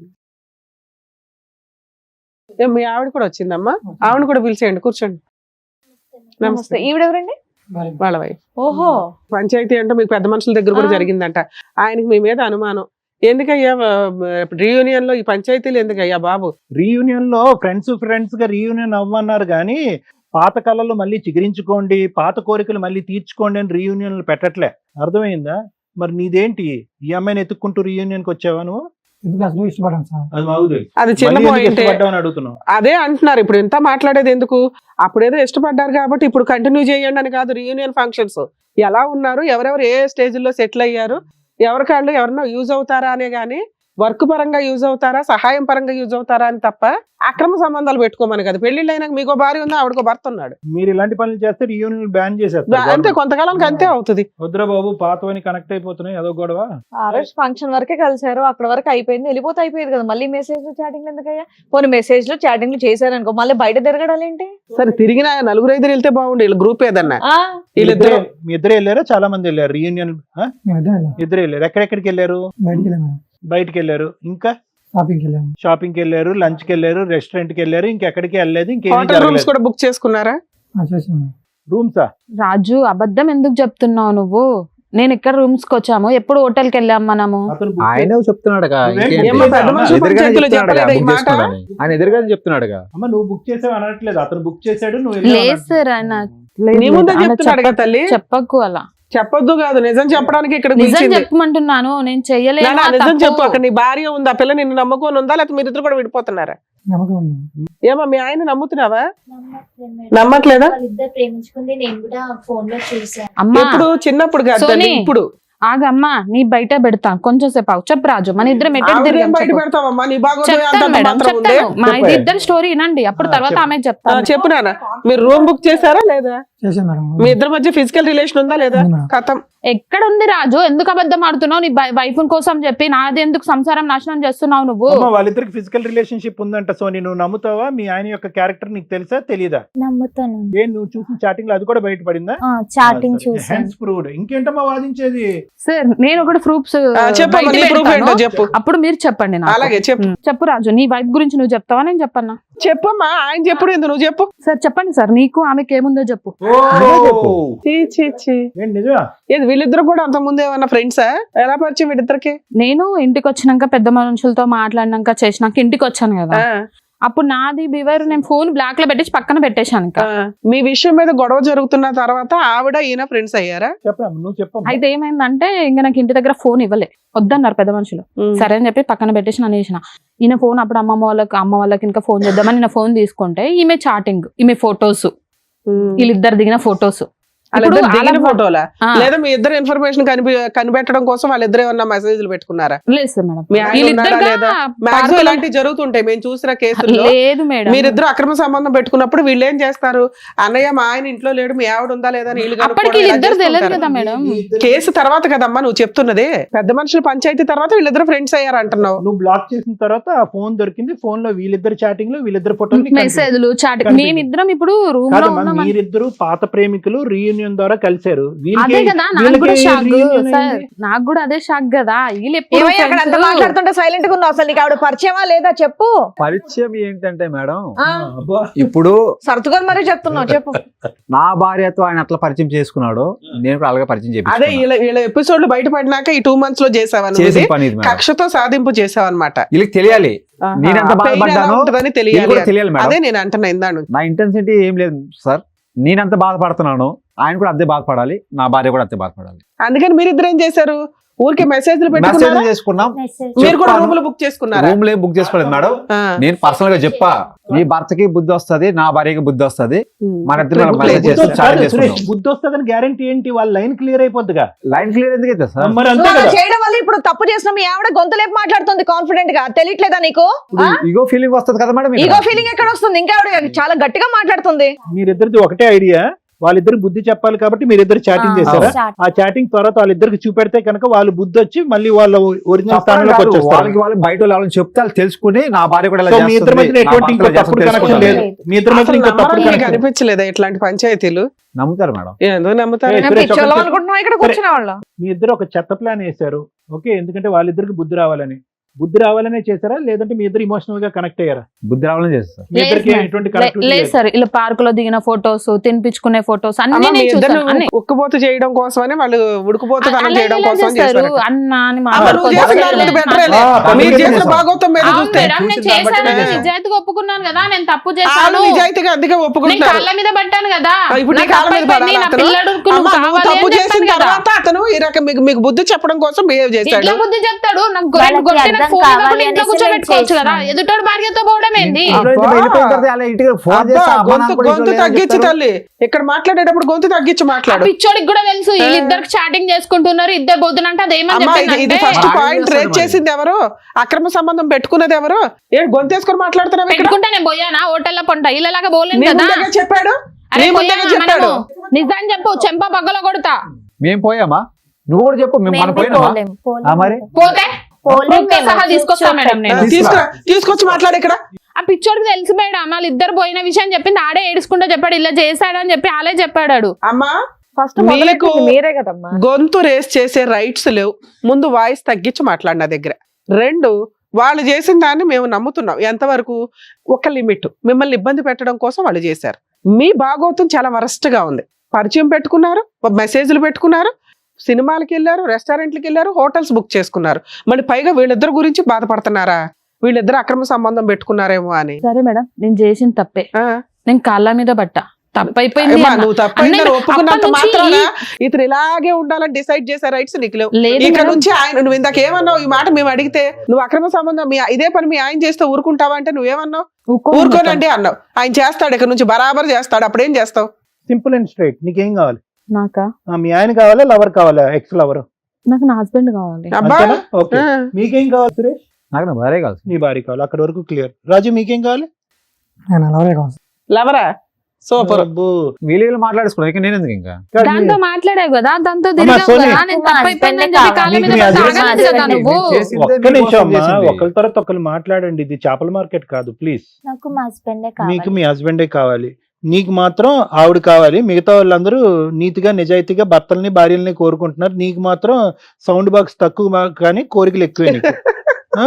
మీ ఆవిడ కూడా వచ్చిందమ్మా, ఆవిడ కూడా పిలిచేయండి, కూర్చోండి. నమస్తే. నమస్తే. ఈవిడెవరండి? వాళ్ళ వైఫ్. ఓహో, పంచాయతీ అంటే మీకు పెద్ద మనుషుల దగ్గర కూడా ఆ. జరిగిందంట. ఆయనకి మీ మీద అనుమానం. ఎందుకయ్యా రీయూనియన్ లో ఈ పంచాయతీలు ఎందుకయ్యా బాబు? రీయూనియన్ లో ఫ్రెండ్స్ గా రీయూనియన్ అవ్వన్నారు కానీ, పాత కళలు మళ్ళీ చిగురించుకోండి, పాత కోరికలు మళ్ళీ తీర్చుకోండి అని రీయూనియన్లు పెట్టట్లే. అర్థమైందా? మరి నీదేంటి, ఈ అమ్మాయిని ఎత్తుక్కుంటూ రీయూనియన్ కి వచ్చావా నువ్వు? అది మాకు తెలుసు. అది చిన్న మళ్ళీ ఎందుకు పాయింట్. ఇష్టపడ్డావు అని అడుగుతున్నావు. అదే అంటున్నారు, ఇప్పుడు ఇంత మాట్లాడేది ఎందుకు? అప్పుడేదో ఇష్టపడ్డారు కాబట్టి ఇప్పుడు కంటిన్యూ చేయండి అని కాదు. రీయూనియన్ ఫంక్షన్స్ ఎలా ఉన్నారు, ఎవరెవరు ఏ స్టేజ్ లో సెటిల్ అయ్యారు, ఎవరికాళ్ళు ఎవరన్నా యూజ్ అవుతారా అనే గానీ, వర్క్ పరంగా యూజ్ అవుతారా, సహాయం పరంగా యూజ్ అవుతారా అని తప్ప అక్రమ సంబంధాలు పెట్టుకోమని కదా. పెళ్లిళ్ళు అయినాక మీకో భార్య ఉంది, ఆవిడకో భర్త ఉన్నాడు. మీరు ఇలాంటి పనులు చేస్తే రీయూనియన్ బ్యాన్ చేసేస్తారు. అంతే, కొంతకాలానికి అంతే అవుతుంది. వద్దురా బాబు, పాతవని కనెక్ట్ అయిపోతున్నాయి, అదో గొడవ. ఆ రోజు ఫంక్షన్ వరకే కలిసారు, అక్కడ వరకు అయిపోయింది, వెళ్ళిపోతే అయిపోయేది కదా. మళ్ళీ మెసేజ్ చాటింగ్ ఎందుకయ్యా? పోనీ మెసేజ్ లో చాటింగ్ చేశారనుకో, మళ్ళీ బయట తిరగడాలు ఏంటి? సరే తిరిగిన 4-5 వెళ్తే బాగుండు, వీళ్ళ గ్రూప్ ఏదన్నా. ఆ, వీళ్ళిద్దరు మీ ఇద్దరు వెళ్ళారా? చాలా మంది వెళ్ళారు రీయూనియన్. ఇద్దరు వెళ్ళారు. ఎక్కడెక్కడికి వెళ్ళారు? బయటికి వెళ్ళారు. ఇంకా షాపింగ్ కి వెళ్ళారు, లంచ్ కి వెళ్ళారు, రెస్టారెంట్ కి వెళ్ళారు, ఇంకెక్కడికి వెళ్ళలేదు. ఇంకేమీ హోటల్ రూమ్స్ జరగలేదు. కూడా బుక్ చేసుకున్నారా? రూమ్సా? రాజు, అబద్ధం ఎందుకు చెప్తున్నావు నువ్వు? నేను ఇక్కడ రూమ్స్ కి వచ్చాము, ఎప్పుడు హోటల్ కి వెళ్ళాం మనము. అతను book ఆయన చెప్తున్నాడుగా, నువ్వేం ఇంకేంటి? ఏమ్మా, పెద్ద మనుషులు ఎదురుగానే పంచాయతీలో చెప్తున్నాడుగా, చెప్పలేదా ఈ book మాట? చేసుకోవాలని. ఆయన ఎదురుగానే చెప్తున్నాడుగా. అమ్మ నువ్వు బుక్ చేసావు అనట్లేదు, అతను బుక్ చేశాడు, నువ్వు వెళ్ళావు లేదు అన్నట్టు. సార్, ఆయన నీ ముందే చెప్తున్నాడు కదా తల్లి. చెప్పకు అలా. చెప్పొద్దు కాదు, నిజం చెప్పడానికి ఇక్కడ నిజం పిలిచింది. చెప్పమంటున్నాను, నేను చెయ్యలేదు. నాన్న, ఆ నిజం తప్పు. చెప్పు. అక్కడ నీ భార్య ఉంది, ఆ పిల్ల నిన్ను నమ్ముకొని ఉందా, లేకపోతే మీరిద్దరు కూడా విడిపోతున్నారా? ఏమా మీ ఆయన నమ్ముతున్నావా? నమ్మట్లేదా? వాళ్ళిద్దరు ప్రేమించుకుంది నేను కూడా ఫోన్ లో చూసాను. అమ్మా ఎప్పుడు? చిన్నప్పుడు కాదు తల్లి, సోనీ. ఇప్పుడు. ఆగమ్మా, నీ బయట పెడతా కొంచెం సేపు ఆగు. చెప్పు రాజు, మన ఇద్దరం ఎటు ఆవిడేం తిరిగాం బయట చెప్పు. పెడతావమ్మా, నీ బాగోదు చెప్తాను అంతంత మేడం, మాత్రం ఉంది. చెప్తాను. మా ఇది ఇద్దరు స్టోరీ వినండి, అప్పుడు తర్వాత చెప్పు. ఆమె చెప్తాను. చెప్పు నాన్న, మీరు రూమ్ బుక్ చేశారా లేదా? మీ ఇద్దరి మధ్య ఫిజికల్ రిలేషన్ ఉందా లేదా? కథం. ఎక్కడ ఉంది రాజు? ఎందుకు అబద్ధం ఆడుతున్నావు? నీ వైఫ్ కోసం చెప్పి నాది ఎందుకు సంసారం నాశనం చేస్తున్నావు నువ్వు? అమ్మ, వాళ్ళిద్దరికి ఫిజికల్ రిలేషన్షిప్ ఉందంట. సో నువ్వు నమ్ముతావా? మీ ఆయన యొక్క క్యారెక్టర్ నీకు తెలుసా తెలీదా? నమ్ముతాను. ఏం నువ్వు చూసిన చాటింగ్ లో అది కూడా బయటపడిందా? చాటింగ్ చూసాను. Hence proved. ఇంకేంటమ్మా వాదించేది? సార్, నేను ఒకటి ప్రూఫ్స్ చెప్పమ్మా, నీ proof ఏంటో చెప్పు. అప్పుడు మీరు చెప్పండి నాకు. అలాగే చెప్పు. చెప్పు రాజు, నీ వైఫ్ గురించి నువ్వు చెప్తావా నేను చెప్పన్నా? చెప్పమ్మా, ఆయన చెప్పుడు ఎందుకు, నువ్వు చెప్పు. సార్ చెప్పండి సార్, నీకు ఆమెకి ఏముందో చెప్పు. చెప్పు. చీ చీ చీ. ఏంటి నిజమా? ఏది వీళ్ళిద్దరు కూడా అంత ముందు ఏమన్నా ఫ్రెండ్సా? ఎలా పరిచయం వీళ్ళిద్దరికి? నేను ఇంటికి వచ్చినాక పెద్ద మనుషులతో మాట్లాడినాక చేసినాక ఇంటికి వచ్చాను కదా, అప్పుడు నాది బివర్ నేను ఫోన్ బ్లాక్ లో పెట్టేసి పక్కన పెట్టేశాను. ఇంకా మీ విషయం మీద గొడవ జరుగుతున్న తర్వాత ఆవిడ ఈయన ఫ్రెండ్స్ అయ్యారా? చెప్పరా, నువ్వు చెప్పమ్మా. అయితే ఏమైందంటే ఇంకా నాకు ఇంటి దగ్గర ఫోన్ ఇవ్వలే, వద్దన్నారు పెద్ద మనుషులు. సరే అని చెప్పి పక్కన పెట్టేసి నన్ను చేసిన ఈయన ఫోన్. అప్పుడు అమ్మ వాళ్ళకి ఇంకా ఫోన్ చేద్దామని నేను ఫోన్ తీసుకుంటే ఈమె చాటింగ్, ఈమె ఫొటోస్, వీళ్ళిద్దరు దిగిన ఫొటోస్. వాళ్ళిద్దరు దిగిన ఫోటోలా లేదా మీ ఇద్దరు ఇన్ఫర్మేషన్ కనిపెట్టడం కోసం వాళ్ళిద్దరు ఏమన్నా మెసేజ్లు పెట్టుకున్నారా? లేదు సార్ మేడం, మీ ఆయన ఉన్నాడా లేదా? మాక్సిమం ఇలాంటివి జరుగుతుంటాయి మేము చూసిన కేసుల్లో. లేదు మేడం, మీరిద్దరు అక్రమ సంబంధం పెట్టుకున్నప్పుడు వీళ్ళు ఏం చేస్తారు? అన్నయ్య మా ఆయన ఇంట్లో లేడు, మీ ఆవిడ ఉందా లేదా అని వీళ్ళు అప్పటికి కనుక్కోవడం ఇలా వీళ్ళిద్దరు తెలియదు చేసుకుంటారు. కదా మేడం. కేసు తర్వాత కదమ్మా నువ్వు చెప్తున్నది. పెద్ద మనుషుల పంచాయతీ తర్వాత వీళ్ళిద్దరు ఫ్రెండ్స్ అయ్యారు అంటున్నావు. నువ్వు బ్లాక్ చేసిన తర్వాత ఆ ఫోన్ దొరికింది. ఫోన్ లో వీళ్ళిద్దరు చాటింగ్ లో వీళ్ళిద్దరు ఫోటో మెసేజ్లు చాటింగ్. మేమిద్దరం ఇప్పుడు రూమ్ లో ఉన్నాం. మీరిద్దరు పాత ప్రేమికులు రీయూనియన్ రీయూనియన్ ద్వారా కలిశారు. అదే కదా నాకు కూడా షాక్ సార్, నాకు కూడా అదే షాక్ కదా. వీళ్ళు ఎప్పుడు ఏమయ్య అక్కడ అంత మాట్లాడుతుంటే సైలెంట్ గా ఉన్నావు, అసలు నీకు ఆవిడ పరిచయమా లేదా చెప్పు. పరిచయం ఏంటంటే మేడం, ఆ, ఇప్పుడు సర్దుకొని మరీ చెప్తున్నావు, చెప్పు. నా భార్యతో ఆయన అట్లా పరిచయం చేసుకున్నాడు, నేను కూడా అలాగే పరిచయం అదే చేపించుకున్నా. వీళ్ళ ఎపిసోడ్లు బయటపడినాక ఈ 2 months లో చేసావని చేసిన పని ఇది మేడం. కక్షతో సాధింపు చేసావన్నమాట. వీళ్ళకి తెలియాలి నేనెంత బాధపడ్డానో, ఉంటుందని వీళ్ళకి తెలియాలి. కూడా తెలియాలి మేడం. అదే నేను అంటున్నా ఇందాను. నా ఇంటెన్సిటీ ఏం లేదు సార్, నేనెంత బాధపడుతున్నాను ఆయన కూడా అంతే బాధపడాలి, నా భార్య కూడా అంతే బాధపడాలి. అందుకని మీరిద్దరు ఏం చేశారు? ఊరికే మెసేజ్లు మెసేజ్ పెట్టుకున్నారా? చేసుకున్నాం, మీరు కూడా చెప్పాను. రూములు బుక్ చేసుకున్నారా? రూమ్ లో బుక్ చేసుకోలేదు మేడం. ఆ. నేను పర్సనల్ గా చెప్పా, నీ భర్తకి బుద్ధి వస్తది, నా భార్యకి బుద్ధి వస్తది, మన ఇద్దరు బుద్ధి మెసేజ్ లేదు. చేస్తాం, చాట్ సురేష్, చేసుకుంటాం. బుద్ధి వస్తుందని గ్యారంటీ ఏంటి? వాళ్ళ లైన్ క్లియర్ అయిపోద్దిగా. లైన్ క్లియర్ ఎందుకు అయితే సార్? మరి అంతే నువ్వు అలా కదా. చేయడం వల్ల ఇప్పుడు తప్పు చేసిన మీ ఆవిడ గొంతులేపు మాట్లాడుతుంది కాన్ఫిడెంట్ గా, తెలియట్లేదా నీకు? ఇగో ఫీలింగ్ వస్తది కదా మేడం. ఈగో ఫీలింగ్ ఎక్కడ వస్తుంది? ఇంకా ఆవిడ చాలా గట్టిగా మాట్లాడుతుంది. మీరిద్దరిది ఒకటే ఐడియా, వాళ్ళిద్దరు బుద్ధి చెప్పాలి కాబట్టి మీరిద్దరు చాటింగ్ చేశారా? ఆ చాటింగ్ తర్వాత వాళ్ళిద్దరికి చూపెడితే కనుక వాళ్ళు బుద్ధి వచ్చి మళ్ళీ వాళ్ళ ఒరిజినల్ స్థానంలోకి వచ్చేస్తారు. వాళ్ళకి వాళ్ళు బయట వాళ్ళని చెప్తే వాళ్ళు తెలుసుకుని నా భార్య కూడా ఇలా సో మీ ఇద్దరి చేస్తుంది, మధ్య నా ఎటువంటి భర్త ఇంకో ఇలా తప్పుడు చేస్తుంది కనెక్షన్ లేదు. తెలుసుకుంటారు. మీ ఇద్దరి మధ్య అసలు ఇంకో తప్పుడు నమ్మడానికి కనెక్షన్ లేదు. అనిపించలేదా ఇట్లాంటి పంచాయతీలు? నమ్ముతారు మేడం. ఎందుకు నమ్ముతారు? ఏ, నేను సురేష్, పిచ్చోళ్ళం ఒకటి- అనుకుంటున్నావు ఇక్కడ కూర్చున్న వాళ్ళ. మీ ఇద్దరు ఒక చెత్త ప్లాన్ వేశారు, ఓకే, ఎందుకంటే వాళ్ళిద్దరికి బుద్ధి రావాలని. బుద్ధి రావాలనే చేశారా, లేదంటే మీ ఇద్దరు ఇమోషనల్ గా కనెక్ట్ అయ్యారా? బుద్ధి రావాలని చేస్తారు. మీ ఇద్దరికి ఎటువంటి కనెక్ట్ లేదు సార్, ఇలా పార్క్ లో దిగిన ఫోటోస్, తినిపించుకునే ఫోటోస్ అన్ని అమ్మ, మీ నేను ఇద్దరు చూసాను. అన్ని ఉక్కుపోతు చేయడం కోసమని వాళ్ళు ఉడుకుపోతుదనం అలా చేయడం ఎలా కోసం చేస్తారు? చేశారు. అన్న అని అమ్మ, నువ్వు చేసిన దాని మీద better లే. మీరు చేసిన భాగవతం మీద అవును చూస్తే మేడం, నేను చూసిన దాన్ని బట్టి చేశాను, చేశాను. నిజాయితీగా ఒప్పుకున్నాను కదా, నేను తప్పు వాళ్ళు చేశాను, నిజాయితీగా అందుకే నేను ఒప్పుకుంటారు. కాళ్ళ మీద పట్టాను కదా, ఇప్పుడు నీ నాకు కాళ్ళ మీద తప్పైపోయింది, పడాలా నా అతను? పిల్లడుకు అమ్మ, నువ్వు నువ్వు కావాలి తప్పు అని చేసిన చెప్పాను కదా. తర్వాత అతను ఈ రకం మీకు బుద్ధి చెప్పడం కోసం బిహేవ్ చేశాడు. ఇట్లా బుద్ధి చెప్తాడు, నాకు వాళ్ళకి కొట్టిన అర్థం ఫోన్ కావాలి ఇవ్వకుండా ఇంట్లో అనేసి కూర్చోబెట్టుకోవచ్చు కదా, నేను ఎదుటోడు భార్యతో పోవడం ఏంది? ఇంట్లో నుంచి వెళ్ళిపోయిన తర్వాత అలా ఇంటికి ఫోన్ అబ్బా, చేస్తే అమ్మ గొంతు నాన్న కూడా గొంతు ఇంట్లో లేదని తగ్గించి చెప్తారు. తల్లి, ఇక్కడ మాట్లాడేటప్పుడు గొంతు తగ్గించి ఆ మాట్లాడు. పిచ్చోడికి కూడా తెలుసు వీళ్ళిద్దరికి చాటింగ్ చేసుకుంటున్నారు, ఇద్దరు బొద్దునంటే అదేమని అమ్మా, ఇది చెప్పిందంటే ఫస్ట్ ఆడ పాయింట్ చేస్తాడు రేట్ మరి. చేసింది ఎవరు? అక్రమ సంబంధం పెట్టుకున్నది ఎవరు? గొంతేసుకొని మాట్లాడుతున్నావు ఇక్కడ? పెట్టుకుంటే నేను పోయానా హోటల్లో పొంట ఇళ్ళలాగా పోలేను నీ కదా. ముందుగా చెప్పాడు, అరే నీ ముందుగా పోయామా చెప్పాడు. మనము? నిజం చెప్పు, చెంప పగ్గలో కొడతా. మేము పోయామా? నువ్వు కూడా చెప్పు, మేము మనం పోయినామా? ఆ మరి? పోతే proof తో సహా తీసుకొస్తా మేడం నేను. తీసుకొచ్చి మాట్లాడు ఇక్కడ. ఆ పిచ్చోడికి తెలుసు మేడం, వాళ్ళు ఇద్దరు పోయిన విషయం చెప్పింది ఆడే ఏడుచుకుంటా చెప్పాడు, ఇలా చేశాడని చెప్పి ఆలే చెప్పాడు. అమ్మా, ఫస్ట్ మీకు మీరే కదమ్మా. గొంతు రేస్ చేసే రైట్స్ లేవు. ముందు వాయిస్ తగ్గించి మాట్లాడిన దగ్గర. 2, వాళ్ళు చేసిన దాన్ని మేము నమ్ముతున్నాం. ఎంతవరకు? ఒక లిమిట్. మిమ్మల్ని ఇబ్బంది పెట్టడం కోసం వాళ్ళు చేశారు. మీ భాగోతం చాలా వరస్ట్ గా ఉంది. పరిచయం పెట్టుకున్నారు, మెసేజ్లు పెట్టుకున్నారు, సినిమాలకి వెళ్ళారు, రెస్టారెంట్లకి వెళ్ళారు, హోటల్స్ బుక్ చేసుకున్నారు. మళ్ళీ పైగా వీళ్ళిద్దరు గురించి బాధపడుతున్నారా? వీళ్ళిద్దరు అక్రమ సంబంధం పెట్టుకున్నారేమో అని. సరే మేడం, నేను చేసిన తప్పే, ఆ? నేను కాళ్ళ మీద పట్టా, తప్పైపోయింది అమ్మా, అన్న. నువ్వు తప్పైందని అన్నీ ఒప్పుకున్నంత అప్పటి నుంచి మాత్రాన ఇతను ఇలాగే ఉండాలని డిసైడ్ చేసే రైట్స్ నీకు లేవు. లేదు ఇక్కడ మేడం. నుంచి ఆయన, నువ్వు ఇందాక ఏమన్నావు? ఈ మాట మేము అడిగితే నువ్వు అక్రమ సంబంధం ఇదే పని మీ ఆయన చేస్తే ఊరుకుంటావా అంటే నువ్వేమన్నావు? ఊరుకోనండి అన్నావు. ఆయన చేస్తాడు, ఇక్కడ నుంచి బరాబర్ చేస్తాడు. అప్పుడేం చేస్తావు? Simple and straight. నీకేం కావాలి? నాకా? మీ ఆయన కావాలా, లవర్ కావాలా, ఎక్స్ లవర్? నాకు నా హస్బెండ్ కావాలి. అబ్బా, ఓకే. ఆ. మీకేం కావాలి సురేష్? నాకు నా భార్య కాదు. నీ భార్య కావాలి, అక్కడ వరకు క్లియర్. రాజు మీకేం కావాలి? లవరా? సూపర్. అబ్బో. వీళ్ళు మాట్లాడుకున్నాను, ఇక నేను ఎందుకు ఇంకా? దాంతో మాట్లాడావు కదా, దాంతో అమ్మా, తిరిగావు సోని. కదా, నేను తప్పైపోయిందని చెప్పి కాళ్ళ మీద మీకు మీ పడ్డా, husband ఆగలేదు కదా నువ్వు. చేసిందే ఒక్క మీకోసం నిమిషం అమ్మా, చేసింది. ఒకరి తర్వాత ఒకరు మాట్లాడండి. ఇది చేపల మార్కెట్ కాదు, ప్లీజ్. నాకు మా హస్బెండే మీకు కావాలి. మీ హస్బెండే కావాలి, నీకు మాత్రం ఆవిడ కావాలి. మిగతా వాళ్ళందరూ నీతిగా నిజాయితీగా భర్తల్ని భార్యల్ని కోరుకుంటున్నారు. నీకు మాత్రం సౌండ్ బాక్స్ తక్కువ కానీ కోరికలు ఎక్కువే నీకు. ఆ?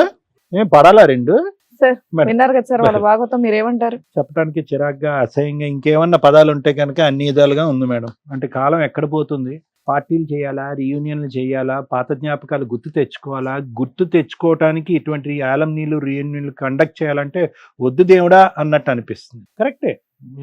ఏం పడాలా 2? Sir madam. విన్నారు కదా సార్ వాళ్ళ భాగవతం, మీరేమంటారు? చెప్పడానికి చిరాగ్గా, అసహ్యంగా, ఇంకేమన్నా పదాలు ఉంటే కనుక అన్ని విధాలుగా ఉంది మేడం. అంటే కాలం ఎక్కడ పోతుంది? పార్టీలు చేయాలా, రీయూనియన్లు చేయాలా, పాత జ్ఞాపకాలు గుర్తు తెచ్చుకోవాలా? గుర్తు తెచ్చుకోవటానికి ఇటువంటి యాలమ్నీలు రీయూనియన్లు కండక్ట్ చేయాలంటే వద్దు దేవుడా అన్నట్టు అనిపిస్తుంది. కరెక్టే,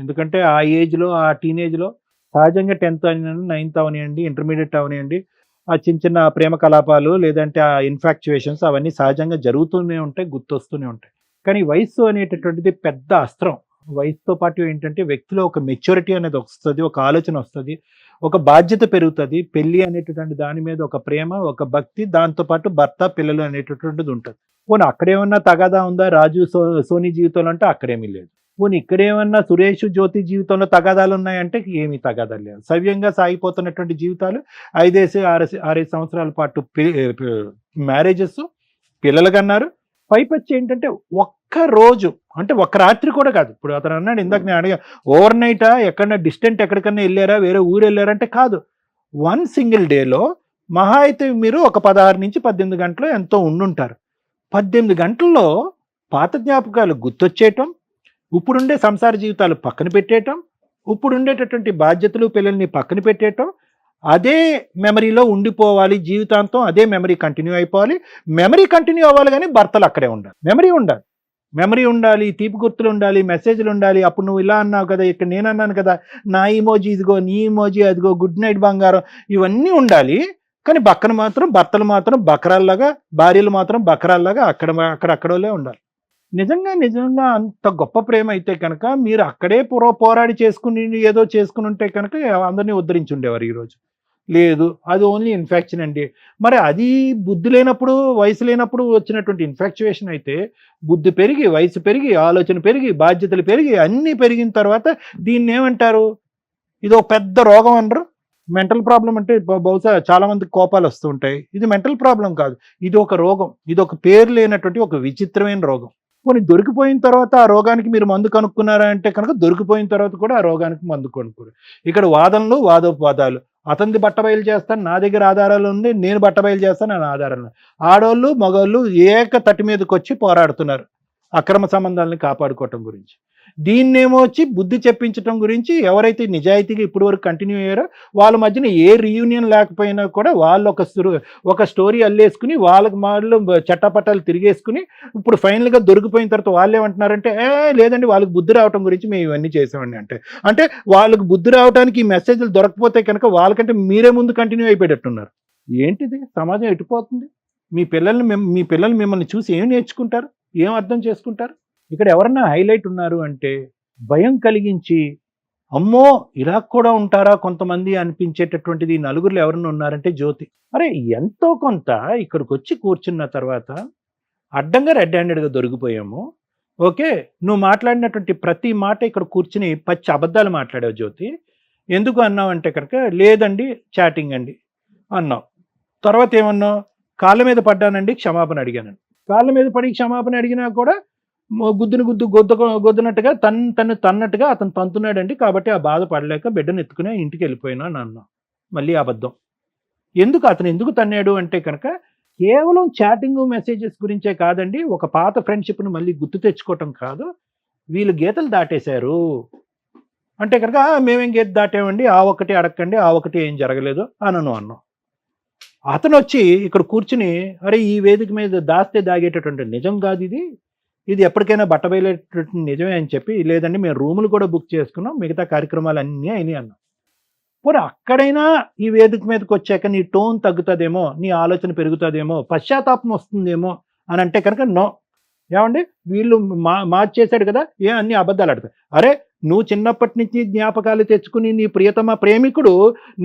ఎందుకంటే ఆ ఏజ్లో, ఆ టీనేజ్లో సహజంగా 10th అవనివ్వండి, 9th అవనివ్వండి, ఇంటర్మీడియట్ అవనివ్వండి, ఆ చిన్న చిన్న ప్రేమ కలాపాలు లేదంటే ఆ ఇన్ఫాక్చుయేషన్స్ అవన్నీ సహజంగా జరుగుతూనే ఉంటాయి, గుర్తొస్తూనే ఉంటాయి. కానీ వయస్సు అనేటటువంటిది పెద్ద అస్త్రం. వయసుతో పాటు ఏంటంటే వ్యక్తిలో ఒక మెచ్యూరిటీ అనేది వస్తుంది, ఒక ఆలోచన వస్తుంది, ఒక బాధ్యత పెరుగుతుంది. పెళ్లి అనేటటువంటి దాని మీద ఒక ప్రేమ, ఒక భక్తి, దాంతోపాటు భర్త, పిల్లలు అనేటటువంటిది ఉంటుంది. పోనీ అక్కడేమన్నా తగాదా ఉందా రాజు సోనీ జీవితంలో అంటే అక్కడేమీ లేదు. పోనీ ఇక్కడేమన్నా సురేష్ జ్యోతి జీవితంలో తగాదాలు ఉన్నాయంటే ఏమీ తగాదాలు లేవు. సవ్యంగా సాగిపోతున్నటువంటి జీవితాలు 5-6 సంవత్సరాల పాటు మ్యారేజెస్, పిల్లలు కన్నారు, పైపచ్చి ఏంటంటే ఒక్క రోజు అంటే ఒక్క రాత్రి కూడా కాదు. ఇప్పుడు అతను అన్నాడు ఇందాక నేను అడిగా, ఓవర్ నైటా ఎక్కడన్నా డిస్టెంట్ ఎక్కడికన్నా వెళ్ళారా, వేరే ఊరు వెళ్ళారంటే కాదు. 1 సింగిల్ డేలో మహా అయితే మీరు ఒక 16 నుంచి 18 గంటలు ఎంతో ఉండుంటారు. 18 గంటల్లో పాత జ్ఞాపకాలు గుర్తొచ్చేయటం, ఇప్పుడుండే సంసార జీవితాలు పక్కన పెట్టేయటం, ఇప్పుడుండేటటువంటి బాధ్యతలు పిల్లల్ని పక్కన పెట్టేయటం, అదే మెమరీలో ఉండిపోవాలి జీవితాంతం, అదే మెమరీ కంటిన్యూ అయిపోవాలి. మెమరీ కంటిన్యూ అవ్వాలి కానీ భర్తలు అక్కడే ఉండాలి. మెమరీ ఉండాలి, తీపి గుర్తులు ఉండాలి, మెసేజ్లు ఉండాలి. అప్పుడు నువ్వు ఇలా అన్నావు కదా, ఇక్కడ నేను అన్నాను కదా, నా ఇమోజీ ఇదిగో, నీ ఇమోజీ అదిగో, గుడ్ నైట్ బంగారం, ఇవన్నీ ఉండాలి. కానీ పక్కన మాత్రం భర్తలు మాత్రం బకరాల్లాగా, భార్యలు మాత్రం బకరాల్లాగా అక్కడోలే ఉండాలి. నిజంగా అంత గొప్ప ప్రేమ అయితే కనుక మీరు అక్కడే పోరాడి చేసుకుని ఏదో చేసుకుని ఉంటే కనుక అందరినీ ఉద్ధరించి ఉండేవారు. ఈరోజు లేదు, అది ఓన్లీ ఇన్ఫెక్షన్ అండి. మరి అది బుద్ధి లేనప్పుడు, వయసు లేనప్పుడు వచ్చినటువంటి ఇన్ఫెక్చువేషన్ అయితే, బుద్ధి పెరిగి, వయసు పెరిగి, ఆలోచన పెరిగి, బాధ్యతలు పెరిగి, అన్నీ పెరిగిన తర్వాత దీన్ని ఏమంటారు? ఇది ఒక పెద్ద రోగం అనరు. మెంటల్ ప్రాబ్లం అంటే బహుశా చాలా మందికి కోపాలు వస్తూ ఉంటాయి. ఇది మెంటల్ ప్రాబ్లం కాదు, ఇది ఒక రోగం. ఇది ఒక పేరు లేనటువంటి ఒక విచిత్రమైన రోగం. కొన్ని దొరికిపోయిన తర్వాత ఆ రోగానికి మీరు మందు కనుక్కున్నారా అంటే కనుక దొరికిపోయిన తర్వాత కూడా ఆ రోగానికి మందు కొనుక్కోరు. ఇక్కడ వాదనలు, వాదోపవాదాలు. అతనిది బట్టబయలు చేస్తాను, నా దగ్గర ఆధారాలు ఉంది, నేను బట్టబయలు చేస్తాను, నా ఆధారాలు. ఆడోళ్ళు మగోళ్ళు ఏక తట్టి మీదకి వచ్చి పోరాడుతున్నారు అక్రమ సంబంధాలను కాపాడుకోవటం గురించి. దీన్నేమో వచ్చి బుద్ధి చెప్పించడం గురించి ఎవరైతే నిజాయితీగా ఇప్పటి వరకు కంటిన్యూ అయ్యారో వాళ్ళ మధ్యన ఏ రీయూనియన్ లేకపోయినా కూడా వాళ్ళు ఒక స్టోరీ అల్లేసుకుని వాళ్ళకి వాళ్ళు చట్టపట్టాలు తిరిగేసుకుని ఇప్పుడు ఫైనల్గా దొరికిపోయిన తర్వాత వాళ్ళు ఏమంటున్నారంటే, లేదండి వాళ్ళకి బుద్ధి రావటం గురించి మేము ఇవన్నీ చేసామండి. అంటే వాళ్ళకి బుద్ధి రావడానికి ఈ మెసేజ్లు దొరకపోతే కనుక వాళ్ళకంటే మీరే ముందు కంటిన్యూ అయిపోయేటట్టున్నారు. ఏంటిది? సమాజం ఎటుపోతుంది? మీ పిల్లలు మిమ్మల్ని చూసి ఏం నేర్చుకుంటారు, ఏం అర్థం చేసుకుంటారు? ఇక్కడ ఎవరన్నా హైలైట్ ఉన్నారు అంటే భయం కలిగించి, అమ్మో ఇలా కూడా ఉంటారా కొంతమంది అనిపించేటటువంటిది నలుగురిలో ఎవరన్నా ఉన్నారంటే జ్యోతి. అరే ఎంతో కొంత ఇక్కడికి వచ్చి కూర్చున్న తర్వాత అడ్డంగా రెడ్ హ్యాండెడ్గా దొరికిపోయాము. ఓకే, నువ్వు మాట్లాడినటువంటి ప్రతి మాట ఇక్కడ కూర్చుని పచ్చి అబద్ధాలు మాట్లాడావు జ్యోతి. ఎందుకు అన్నావు అంటే కనుక, లేదండి చాటింగ్ అండి అన్నావు. తర్వాత ఏమన్నావు? కాళ్ళ మీద పడ్డానండి, క్షమాపణ అడిగానండి. కాళ్ళ మీద పడి క్షమాపణ అడిగినా కూడా గొద్దునట్టుగా తన్నట్టుగా అతను తంతున్నాడండి, కాబట్టి ఆ బాధ పడలేక బిడ్డను ఎత్తుకుని ఇంటికి వెళ్ళిపోయినా అన్నా. మళ్ళీ అబద్ధం. అతను ఎందుకు తన్నాడు అంటే కనుక కేవలం చాటింగ్ మెసేజెస్ గురించే కాదండి, ఒక పాత ఫ్రెండ్షిప్ను మళ్ళీ గుర్తు తెచ్చుకోవటం కాదు, వీళ్ళు గీతలు దాటేశారు అంటే కనుక మేమేం గీత దాటామండి, ఆ ఒకటి అడగండి, ఆ ఒకటి ఏం జరగలేదు అన్నాం. అతను వచ్చి ఇక్కడ కూర్చుని, అరే ఈ వేదిక మీద దాస్తే దాగేటటువంటి నిజం కాదు ఇది ఎప్పటికైనా బట్టబయలేటటువంటి నిజమే అని చెప్పి, లేదండి మేము రూములు కూడా బుక్ చేసుకున్నాం, మిగతా కార్యక్రమాలు అన్నీ అయినాయి అన్నాం. పోనీ అక్కడైనా ఈ వేదిక మీదకి వచ్చాక నీ టోన్ తగ్గుతుందేమో, నీ ఆలోచన పెరుగుతుందేమో, పశ్చాత్తాపం వస్తుందేమో అని అంటే కనుక నో. ఏమండి వీళ్ళు మార్చేశాడు కదా, అన్ని అబద్ధాలు ఆడతాయి. అరే నువ్వు చిన్నప్పటి నుంచి జ్ఞాపకాలు తెచ్చుకుని నీ ప్రియతమ ప్రేమికుడు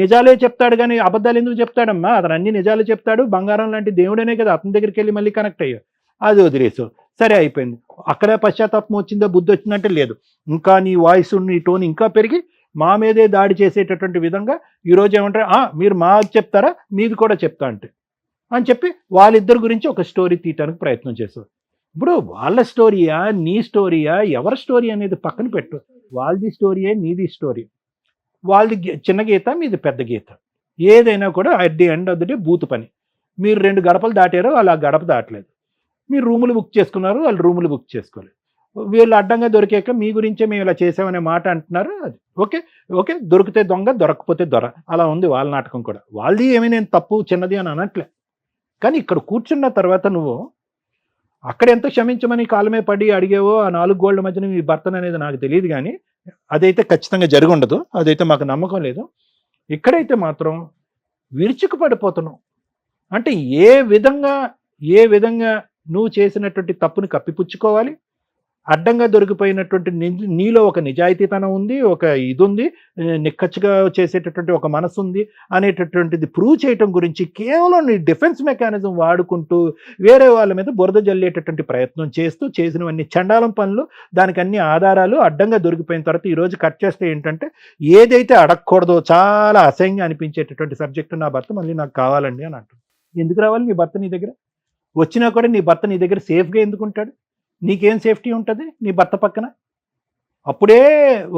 నిజాలే చెప్తాడు కానీ అబద్ధాలు ఎందుకు చెప్తాడమ్మా? అతను అన్ని నిజాలు చెప్తాడు, బంగారం లాంటి దేవుడనే కదా, అతని దగ్గరికి వెళ్ళి మళ్ళీ కనెక్ట్ అయ్యావు, అది వదిలేసు, సరే అయిపోయింది. అక్కడే పశ్చాత్తాపం వచ్చిందో, బుద్ధి వచ్చిందంటే లేదు. ఇంకా నీ వాయిస్, నీ టోన్ ఇంకా పెరిగి మా మీదే దాడి చేసేటటువంటి విధంగా ఈరోజు ఏమంటారు, మీరు మాకు చెప్తారా, మీది కూడా చెప్తా అని చెప్పి వాళ్ళిద్దరి గురించి ఒక స్టోరీ తీయటానికి ప్రయత్నం చేశారు. ఇప్పుడు వాళ్ళ స్టోరీయా, నీ స్టోరీయా, ఎవరి స్టోరీ అనేది పక్కన పెట్టు. వాళ్ళది స్టోరీయే, నీది స్టోరీ. వాళ్ళది చిన్న గీత, మీది పెద్ద గీత. ఏదైనా కూడా at the end of the day booth పని. మీరు 2 గడపలు దాటారు, వాళ్ళు ఆ గడప దాటలేదు. మీరు రూములు బుక్ చేసుకున్నారు, వాళ్ళు రూములు బుక్ చేసుకోలేదు. వీళ్ళు అడ్డంగా దొరికాక మీ గురించే మేము ఇలా చేసామనే మాట అంటున్నారు. అది ఓకే, దొరికితే దొంగ, దొరకకపోతే దొర, అలా ఉంది వాళ్ళ నాటకం కూడా. వాళ్ళది ఏమీ నేను తప్పు చిన్నది అని అనట్లే. కానీ ఇక్కడ కూర్చున్న తర్వాత నువ్వు అక్కడ ఎంత క్షమించమని కాలమే పడి అడిగేవో ఆ 4 గోళ్ల మధ్యన మీ భర్తను అనేది నాకు తెలియదు, కానీ అదైతే ఖచ్చితంగా జరిగి ఉండదు, అదైతే మాకు నమ్మకం లేదు. ఇక్కడైతే మాత్రం విరుచుకు పడిపోతున్నావు. అంటే ఏ విధంగా నువ్వు చేసినటువంటి తప్పుని కప్పిపుచ్చుకోవాలి, అడ్డంగా దొరికిపోయినటువంటి నీలో ఒక నిజాయితీతనం ఉంది, ఒక ఇది ఉంది, నిక్కచ్చిగా చేసేటటువంటి ఒక మనసు ఉంది అనేటటువంటిది ప్రూవ్ చేయటం గురించి కేవలం నీ డిఫెన్స్ మెకానిజం వాడుకుంటూ వేరే వాళ్ళ మీద బురద జల్లేటటువంటి ప్రయత్నం చేస్తూ చేసినవన్నీ చండాలం పనులు, దానికి అన్ని ఆధారాలు అడ్డంగా దొరికిపోయిన తర్వాత ఈరోజు కట్ చేస్తే ఏంటంటే ఏదైతే అడగకూడదో చాలా అసహ్యంగా అనిపించేటటువంటి సబ్జెక్టు, నా భర్త మళ్ళీ నాకు కావాలండి అని అంటుంది. ఎందుకు రావాలి నీ భర్త నీ దగ్గర? వచ్చినా కూడా నీ భర్త నీ దగ్గర సేఫ్గా ఎందుకుంటాడు? నీకేం సేఫ్టీ ఉంటుంది నీ భర్త పక్కన? అప్పుడే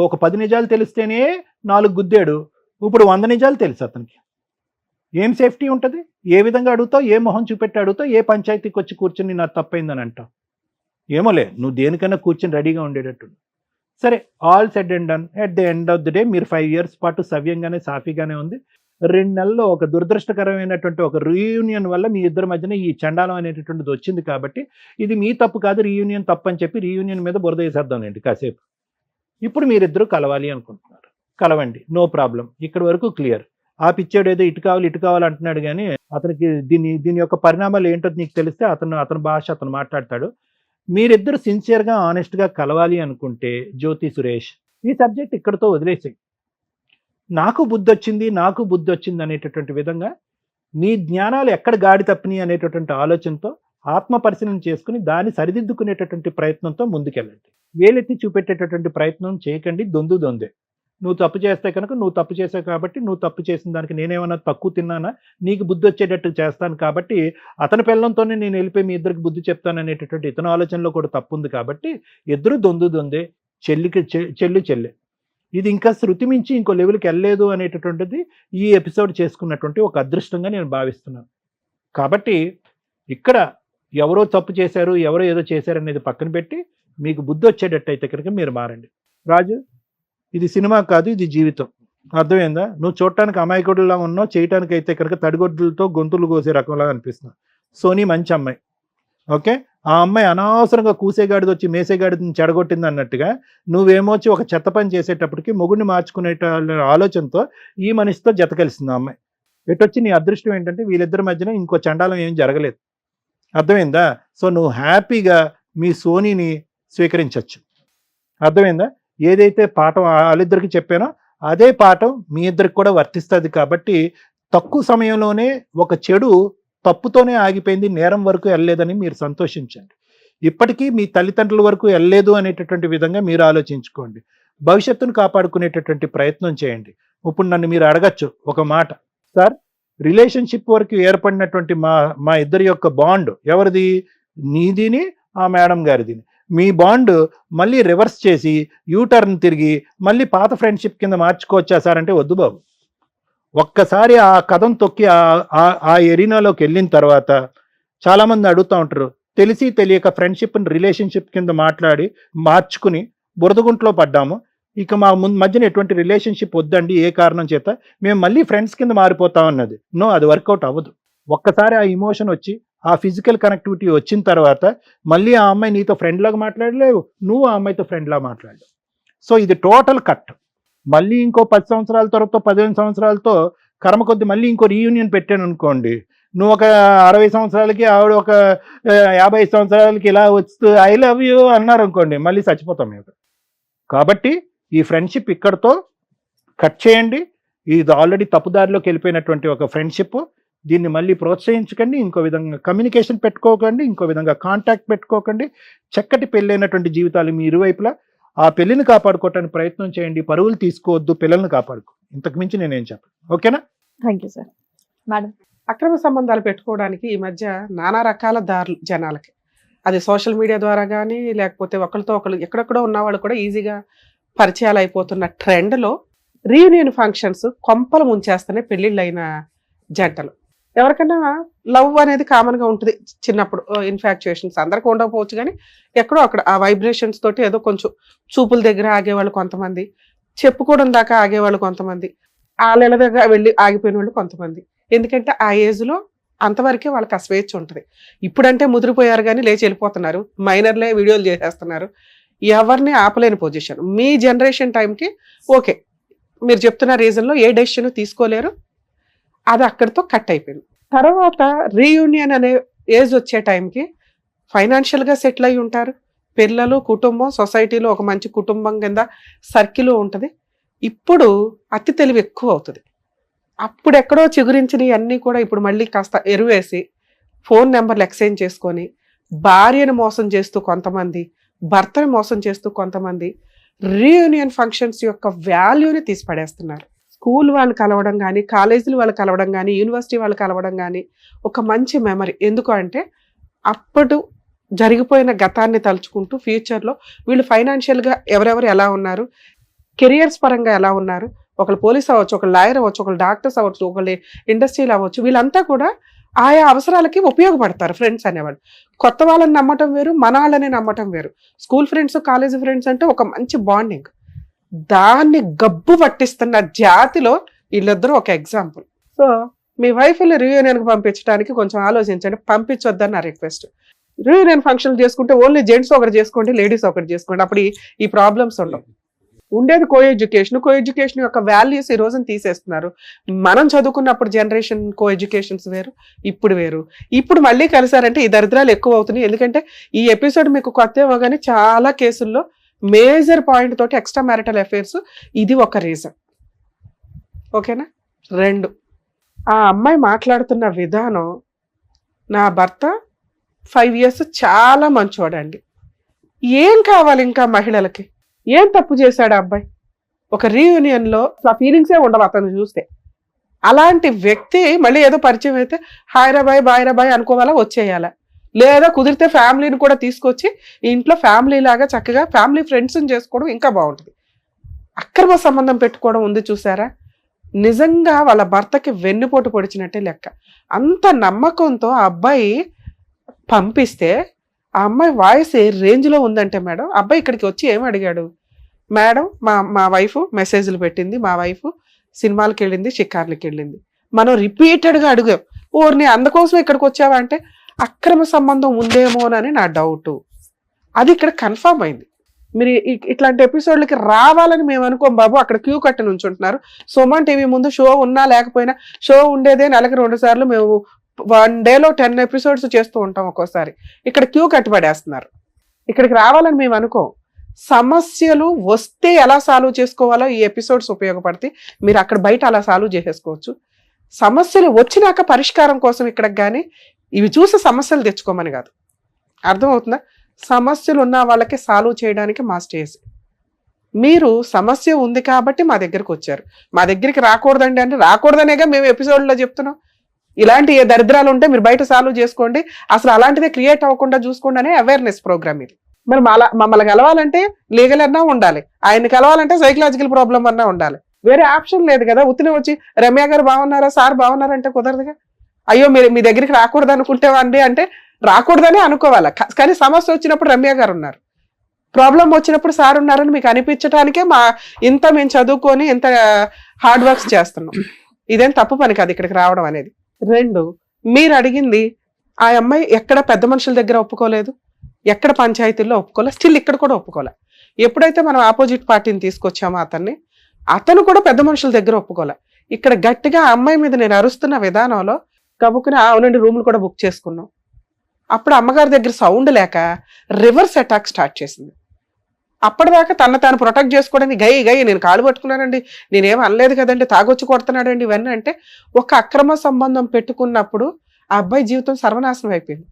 ఒక 10 నిజాలు తెలిస్తేనే 4 గుద్దాడు, ఇప్పుడు 100 నిజాలు తెలుసు అతనికి. ఏం సేఫ్టీ ఉంటుంది? ఏ విధంగా అడుగుతావు? ఏ మొహం చూపెట్టి అడుగుతావు? ఏ పంచాయతీకి వచ్చి కూర్చొని నాకు తప్పైందని అంటావు? ఏమోలే, నువ్వు దేనికైనా కూర్చొని రెడీగా ఉండేటట్టు. సరే, all said and done. At the end of the day మీరు 5 years పాటు సవ్యంగానే సాఫీగానే ఉంది. 2 నెలల్లో ఒక దురదృష్టకరమైనటువంటి ఒక రీయూనియన్ వల్ల మీ ఇద్దరి మధ్యన ఈ చండాలం అనేటటువంటిది వచ్చింది కాబట్టి ఇది మీ తప్పు కాదు, రీయూనియన్ తప్పు అని చెప్పి రీయూనియన్ మీద బురద వేసేద్దామండి కాసేపు. ఇప్పుడు మీరిద్దరూ కలవాలి అనుకుంటున్నారు, కలవండి, నో ప్రాబ్లం. ఇక్కడ వరకు క్లియర్. ఆ పిచ్చాడు ఏదో ఇటు కావాలి అంటున్నాడు, కానీ అతనికి దీని యొక్క పరిణామాలు ఏంటో నీకు తెలిస్తే అతని భాష అతను మాట్లాడతాడు. మీరిద్దరు సిన్సియర్గా ఆనెస్ట్గా కలవాలి అనుకుంటే జ్యోతి సురేష్ ఈ సబ్జెక్ట్ ఇక్కడితో వదిలేసాయి. నాకు బుద్ధి వచ్చింది అనేటటువంటి విధంగా మీ జ్ఞానాలు ఎక్కడ గాడి తప్పినాయి అనేటటువంటి ఆలోచనతో ఆత్మ పరిశీలన చేసుకుని దాన్ని సరిదిద్దుకునేటటువంటి ప్రయత్నంతో ముందుకెళ్ళండి. వేలెత్తి చూపెట్టేటటువంటి ప్రయత్నం చేయకండి. దొందే. నువ్వు తప్పు చేస్తే కనుక నువ్వు తప్పు చేసావు కాబట్టి, నువ్వు తప్పు చేసిన దానికి నేనేమన్నా తక్కువ తిన్నానా, నీకు బుద్ధి వచ్చేటట్టు చేస్తాను కాబట్టి అతని పిల్లలతోనే నేను వెళ్ళిపోయి మీ ఇద్దరికి బుద్ధి చెప్తాను అనేటటువంటి ఇతని ఆలోచనలో కూడా తప్పు ఉంది కాబట్టి ఇద్దరు దొందే, చెల్లె. ఇది ఇంకా శృతి మించి ఇంకో లెవెల్కి వెళ్ళలేదు అనేటటువంటిది ఈ ఎపిసోడ్ చేసుకున్నటువంటి ఒక అదృష్టంగా నేను భావిస్తున్నాను. కాబట్టి ఇక్కడ ఎవరో తప్పు చేశారు, ఎవరో ఏదో చేశారు అనేది పక్కన పెట్టి మీకు బుద్ధి వచ్చేటట్టు అయితే కనుక మీరు మారండి. రాజు, ఇది సినిమా కాదు, ఇది జీవితం. అర్థమైందా? నువ్వు చూడటానికి అమాయకుడిలా ఉన్నావు, చేయటానికి అయితే కనుక తడిగొడ్లతో గొంతులు కోసే రకంలా అనిపిస్తున్నావు. సోనీ మంచి అమ్మాయి, ఓకే. ఆ అమ్మాయి అనవసరంగా కూసేగాడిది వచ్చి మేసేగాడిని చెడగొట్టింది అన్నట్టుగా నువ్వేమోచ్చి ఒక చెత్త పని చేసేటప్పటికి మొగుడిని మార్చుకునే ఆలోచనతో ఈ మనిషితో జత కలిసింది ఆ అమ్మాయి. ఎటొచ్చి నీ అదృష్టం ఏంటంటే వీళ్ళిద్దరి మధ్యన ఇంకో చండాలం ఏం జరగలేదు. అర్థమైందా? సో నువ్వు హ్యాపీగా మీ సోనీని స్వీకరించవచ్చు. అర్థమైందా? ఏదైతే పాఠం వాళ్ళిద్దరికి చెప్పానో అదే పాఠం మీ ఇద్దరికి కూడా వర్తిస్తుంది. కాబట్టి తక్కువ సమయంలోనే ఒక చెడు తప్పుతోనే ఆగిపోయింది, నేరం వరకు వెళ్ళలేదని మీరు సంతోషించండి. ఇప్పటికీ మీ తల్లిదండ్రుల వరకు వెళ్ళలేదు అనేటటువంటి విధంగా మీరు ఆలోచించుకోండి. భవిష్యత్తును కాపాడుకునేటటువంటి ప్రయత్నం చేయండి. ఇప్పుడు నన్ను మీరు అడగచ్చు ఒక మాట, సార్ రిలేషన్షిప్ వరకు ఏర్పడినటువంటి మా ఇద్దరి యొక్క బాండ్ ఎవరిది? నీదిని ఆ మేడం గారిది. మీ బాండ్ మళ్ళీ రివర్స్ చేసి యూటర్న్ తిరిగి మళ్ళీ పాత ఫ్రెండ్షిప్ కింద మార్చుకోవచ్చా సార్ అంటే వద్దు బాబు. ఒక్కసారి ఆ కథం తొక్కి ఆ ఎరీనాలోకి వెళ్ళిన తర్వాత చాలామంది అడుగుతూ ఉంటారు, తెలిసి తెలియక ఫ్రెండ్షిప్ని రిలేషన్షిప్ కింద మార్చుకుని బురదగుంట్లో పడ్డాము, ఇక మా మధ్యన ఎటువంటి రిలేషన్షిప్ వద్దండి ఏ కారణం చేత, మేము మళ్ళీ ఫ్రెండ్స్ కింద మారిపోతాం అన్నది. నో, అది వర్కౌట్ అవ్వదు. ఒక్కసారి ఆ ఇమోషన్ వచ్చి ఆ ఫిజికల్ కనెక్టివిటీ వచ్చిన తర్వాత మళ్ళీ ఆ అమ్మాయి నీతో ఫ్రెండ్ లాగా మాట్లాడలేవు, నువ్వు ఆ అమ్మాయితో ఫ్రెండ్ లాగా మాట్లాడలేవు. సో ఇది టోటల్ కట్. మళ్ళీ ఇంకో 10 సంవత్సరాల తర్వాత 15 సంవత్సరాలతో కర్మ కొద్ది మళ్ళీ ఇంకో రీయూనియన్ పెట్టాను అనుకోండి, నువ్వు ఒక 60 సంవత్సరాలకి ఆవిడ ఒక 50 సంవత్సరాలకి ఇలా వస్తూ ఐ లవ్ యూ అన్నారు అనుకోండి, మళ్ళీ చచ్చిపోతాం మేము. కాబట్టి ఈ ఫ్రెండ్షిప్ ఇక్కడతో కట్ చేయండి. ఇది ఆల్రెడీ తప్పుదారిలోకి వెళ్ళిపోయినటువంటి ఒక ఫ్రెండ్షిప్. దీన్ని మళ్ళీ ప్రోత్సహించకండి, ఇంకో విధంగా కమ్యూనికేషన్ పెట్టుకోకండి, ఇంకో విధంగా కాంటాక్ట్ పెట్టుకోకండి. చక్కటి పెళ్ళైనటువంటి జీవితాలు మీ ఇరువైపులా. ఆ పెళ్ళిని కాపాడుకోవటానికి ప్రయత్నం చేయండి, పరువులు తీసుకోవద్దు, పిల్లల్ని కాపాడుకో. ఇంతకు మించి నేనేం చెప్పను. ఓకేనా? Thank you sir. మేడం, అక్రమ సంబంధాలు పెట్టుకోవడానికి ఈ మధ్య నానా రకాల దారులు జనాలకి, అది సోషల్ మీడియా ద్వారా కానీ లేకపోతే ఒకరితో ఒకరు ఎక్కడెక్కడో ఉన్నవాళ్ళు కూడా ఈజీగా పరిచయాలు అయిపోతున్న ట్రెండ్లో రీయూనియన్ ఫంక్షన్స్ కొంపలు ముంచేస్తున్నాయి పెళ్ళిళ్ళు అయిన జంటలు. ఎవరికైనా లవ్ అనేది కామన్గా ఉంటుంది చిన్నప్పుడు, ఇన్ఫాక్చుయేషన్స్ అందరికీ ఉండకపోవచ్చు, కానీ ఎక్కడో అక్కడ ఆ వైబ్రేషన్స్ తోటి ఏదో కొంచెం చూపుల దగ్గర ఆగేవాళ్ళు కొంతమంది, చెప్పుకోవడం దాకా ఆగేవాళ్ళు కొంతమంది, వాళ్ళ దగ్గర వెళ్ళి ఆగిపోయిన వాళ్ళు కొంతమంది. ఎందుకంటే ఆ ఏజ్లో అంతవరకే వాళ్ళకి ఆ స్వేచ్ఛ ఉంటుంది. ఇప్పుడంటే ముదిరిపోయారు కానీ లేచి వెళ్ళిపోతున్నారు, మైనర్లే వీడియోలు చేసేస్తున్నారు, ఎవరిని ఆపలేని పొజిషన్. మీ జనరేషన్ టైంకి ఓకే, మీరు చెప్తున్న రీజన్లో ఏ డెసిషన్ తీసుకోలేరు, అది అక్కడితో కట్ అయిపోయింది. తర్వాత రీయూనియన్ అనే ఏజ్ వచ్చే టైంకి ఫైనాన్షియల్గా సెటిల్ అయి ఉంటారు, పిల్లలు, కుటుంబం, సొసైటీలో ఒక మంచి కుటుంబం కింద సర్కిల్ ఉంటుంది. ఇప్పుడు అతి తెలివి ఎక్కువ అవుతుంది. అప్పుడు ఎక్కడో చిగురించినవి అన్నీ కూడా ఇప్పుడు మళ్ళీ కాస్త ఎరువేసి ఫోన్ నెంబర్లు ఎక్స్చేంజ్ చేసుకొని భార్యను మోసం చేస్తూ కొంతమంది, భర్తను మోసం చేస్తూ కొంతమంది రీయూనియన్ ఫంక్షన్స్ యొక్క వాల్యూని తీసిపడేస్తున్నారు. స్కూల్ వాళ్ళు కలవడం కానీ, కాలేజీలు వాళ్ళు కలవడం కానీ, యూనివర్సిటీ వాళ్ళు కలవడం కానీ ఒక మంచి మెమరీ. ఎందుకు అంటే అప్పుడు జరిగిపోయిన గతాన్ని తలుచుకుంటూ ఫ్యూచర్లో వీళ్ళు ఫైనాన్షియల్గా ఎవరెవరు ఎలా ఉన్నారు, కెరియర్స్ పరంగా ఎలా ఉన్నారు, ఒకళ్ళు పోలీస్ అవ్వచ్చు, ఒకళ్ళు లాయర్ అవ్వచ్చు, ఒకళ్ళు డాక్టర్స్ అవ్వచ్చు, ఒకళ్ళు ఇండస్ట్రీలో అవ్వచ్చు, వీళ్ళంతా కూడా ఆయా అవసరాలకి ఉపయోగపడతారు ఫ్రెండ్స్ అనేవాళ్ళు. కొత్త వాళ్ళని నమ్మటం వేరు, మన వాళ్ళని నమ్మటం వేరు. స్కూల్ ఫ్రెండ్స్, కాలేజీ ఫ్రెండ్స్ అంటే ఒక మంచి బాండింగ్. దాన్ని గబ్బు పట్టిస్తున్న జాతిలో వీళ్ళిద్దరూ ఒక ఎగ్జాంపుల్. సో మీ వైఫ్ని రీయూనియన్కి పంపించడానికి కొంచెం ఆలోచించండి. పంపించొద్దని నా రిక్వెస్ట్. రీయూనియన్ ఫంక్షన్లు చేసుకుంటే ఓన్లీ జెంట్స్ ఒకటి చేసుకోండి, లేడీస్ ఒకటి చేసుకోండి. అప్పుడు ఈ ప్రాబ్లమ్స్ ఉండవు. ఉండేది కో ఎడ్యుకేషన్ యొక్క వాల్యూస్ ఈ రోజున తీసేస్తున్నారు. మనం చదువుకున్నప్పుడు జనరేషన్ కో ఎడ్యుకేషన్స్ వేరు, ఇప్పుడు వేరు. ఇప్పుడు మళ్ళీ కలిసారంటే ఈ దరిద్రాలు ఎక్కువ అవుతున్నాయి. ఎందుకంటే ఈ ఎపిసోడ్ మీకు కొత్త ఏమో కానీ చాలా కేసుల్లో మేజర్ పాయింట్ తోటి ఎక్స్ట్రా మ్యారిటల్ అఫైర్స్ ఇది ఒక రీజన్. ఓకేనా? 2, ఆ అమ్మాయి మాట్లాడుతున్న విధానం, నా భర్త 5 years చాలా మంచోడండి, ఏం కావాలి ఇంకా మహిళలకి, ఏం తప్పు చేశాడు ఆ అబ్బాయి? ఒక రీయూనియన్లో ఆ ఫీలింగ్సే ఉండవు అతను చూస్తే. అలాంటి వ్యక్తి మళ్ళీ ఏదో పరిచయం అయితే హాయరాబాయ్ బాయ్ అనుకోవాలా, వచ్చేయాలా? లేదా కుదిరితే ఫ్యామిలీని కూడా తీసుకొచ్చి ఇంట్లో ఫ్యామిలీ లాగా చక్కగా ఫ్యామిలీ ఫ్రెండ్స్ని చేసుకోవడం ఇంకా బాగుంటుంది. అక్రమ సంబంధం పెట్టుకోవడం ఉంది చూసారా, నిజంగా వాళ్ళ భర్తకి వెన్నుపోటు పొడిచినట్టే లెక్క. అంత నమ్మకంతో ఆ అబ్బాయి పంపిస్తే ఆ అమ్మాయి వాయిస్ ఏ రేంజ్లో ఉందంటే మేడం, అబ్బాయి ఇక్కడికి వచ్చి ఏమి అడిగాడు, మేడం మా వైఫ్ మెసేజ్లు పెట్టింది, మా వైఫ్ సినిమాలకు వెళ్ళింది, షికార్లకి వెళ్ళింది. మనం రిపీటెడ్గా అడిగాం, ఓర్ని అందుకోసం ఇక్కడికి వచ్చావా అంటే అక్రమ సంబంధం ఉందేమోనని నా డౌటు. అది ఇక్కడ కన్ఫర్మ్ అయింది. మీరు ఇట్లాంటి ఎపిసోడ్లకి రావాలని మేము అనుకోం బాబు. అక్కడ క్యూ కట్టి నుంచుంటున్నారు. సుమన్ టీవీ ముందు షో ఉన్నా లేకపోయినా, షో ఉండేదే నెలకి 2 సార్లు, మేము 1 dayలో 10 episodes చేస్తూ ఉంటాం ఒక్కోసారి. ఇక్కడ క్యూ కట్టిపడేస్తున్నారు. ఇక్కడికి రావాలని మేము అనుకోం. సమస్యలు వస్తే ఎలా సాల్వ్ చేసుకోవాలో ఈ ఎపిసోడ్స్ ఉపయోగపడితే మీరు అక్కడ బయట అలా సాల్వ్ చేసేసుకోవచ్చు. సమస్యలు వచ్చినాక పరిష్కారం కోసం ఇక్కడికి కానీ ఇవి చూసి సమస్యలు తెచ్చుకోమని కాదు. అర్థమవుతుందా? సమస్యలు ఉన్న వాళ్ళకి సాల్వ్ చేయడానికి మా స్టేజ్. మీరు సమస్య ఉంది కాబట్టి మా దగ్గరికి వచ్చారు. మా దగ్గరికి రాకూడదండి అంటే రాకూడదనేగా మేము ఎపిసోడ్లో చెప్తున్నాం. ఇలాంటి ఏ దరిద్రాలు ఉంటే మీరు బయట సాల్వ్ చేసుకోండి, అసలు అలాంటిదే క్రియేట్ అవ్వకుండా చూసుకోండి అనే అవేర్నెస్ ప్రోగ్రామ్ ఇది. మరి మమ్మల్ని కలవాలంటే లీగల్ అన్నా ఉండాలి, ఆయన కలవాలంటే సైకలాజికల్ ప్రాబ్లం అన్నా ఉండాలి. వేరే ఆప్షన్ లేదు కదా. ఉత్తినే వచ్చి రమ్య గారు బాగున్నారా, సార్ బాగున్నారంటే కుదరదుగా. అయ్యో మీరు మీ దగ్గరికి రాకూడదు అనుకుంటేవండి అంటే రాకూడదనే అనుకోవాలి. కానీ సమస్య వచ్చినప్పుడు రమ్య గారు ఉన్నారు, ప్రాబ్లం వచ్చినప్పుడు సార్ ఉన్నారని మీకు అనిపించడానికే ఇంత మేము చదువుకొని ఇంత హార్డ్ వర్క్స్ చేస్తున్నాం. ఇదేం తప్పు పని కాదు ఇక్కడికి రావడం అనేది. 2, మీరు అడిగింది ఆ అమ్మాయి ఎక్కడ పెద్ద మనుషుల దగ్గర ఒప్పుకోలేదు, ఎక్కడ పంచాయతీల్లో ఒప్పుకోలే, స్టిల్ ఇక్కడ కూడా ఒప్పుకోలే. ఎప్పుడైతే మనం ఆపోజిట్ పార్టీని తీసుకొచ్చామో అతను కూడా పెద్ద మనుషుల దగ్గర ఒప్పుకోలే. ఇక్కడ గట్టిగా ఆ అమ్మాయి మీద నేను అరుస్తున్న విధానంలో కబుక్కుని అవునండి రూములు కూడా బుక్ చేసుకున్నాం. అప్పుడు అమ్మగారి దగ్గర సౌండ్ లేక రివర్స్ అటాక్ స్టార్ట్ చేసింది. అప్పటిదాకా తాను ప్రొటెక్ట్ చేసుకోవడానికి గై నేను కాలు పట్టుకున్నానండి, నేనేం అనలేదు కదండి, తాగొచ్చి కొడుతున్నాడండి ఇవన్నీ అంటే, ఒక అక్రమ సంబంధం పెట్టుకున్నప్పుడు ఆ అబ్బాయి జీవితం సర్వనాశనం అయిపోయింది.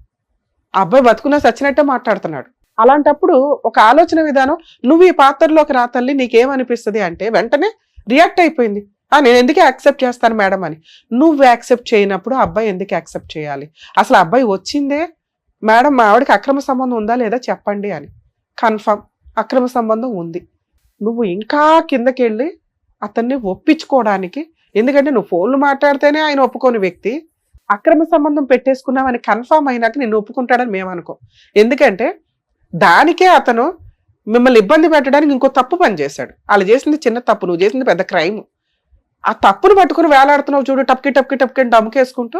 ఆ అబ్బాయి బతుకున్నా చచ్చినట్టే మాట్లాడుతున్నాడు. అలాంటప్పుడు ఒక ఆలోచన విధానం, నువ్వు ఈ పాత్రలోకి రా తల్లి నీకేమనిపిస్తుంది అంటే వెంటనే రియాక్ట్ అయిపోయింది. నేను ఎందుకు యాక్సెప్ట్ చేస్తాను మేడం అని. నువ్వు యాక్సెప్ట్ చేయనప్పుడు అబ్బాయి ఎందుకు యాక్సెప్ట్ చేయాలి? అసలు అబ్బాయి వచ్చిందే మేడం మా ఆవిడకి అక్రమ సంబంధం ఉందా లేదా చెప్పండి అని. కన్ఫర్మ్ అక్రమ సంబంధం ఉంది. నువ్వు ఇంకా కిందకి వెళ్ళి అతన్ని ఒప్పించుకోవడానికి, ఎందుకంటే నువ్వు ఫోన్లు మాట్లాడితేనే ఆయన ఒప్పుకోని వ్యక్తి, అక్రమ సంబంధం పెట్టేసుకున్నావని కన్ఫర్మ్ అయినాక నిన్ను ఒప్పుకుంటాడని మేము అనుకో. ఎందుకంటే దానికే అతను మిమ్మల్ని ఇబ్బంది పెట్టడానికి ఇంకో తప్పు పని చేశాడు. వాళ్ళు చేసింది చిన్న తప్పు, నువ్వు చేసింది పెద్ద క్రైమ్. ఆ తప్పును పట్టుకుని వేలాడుతున్నావు చూడు, టప్కి డమ్కేసుకుంటూ.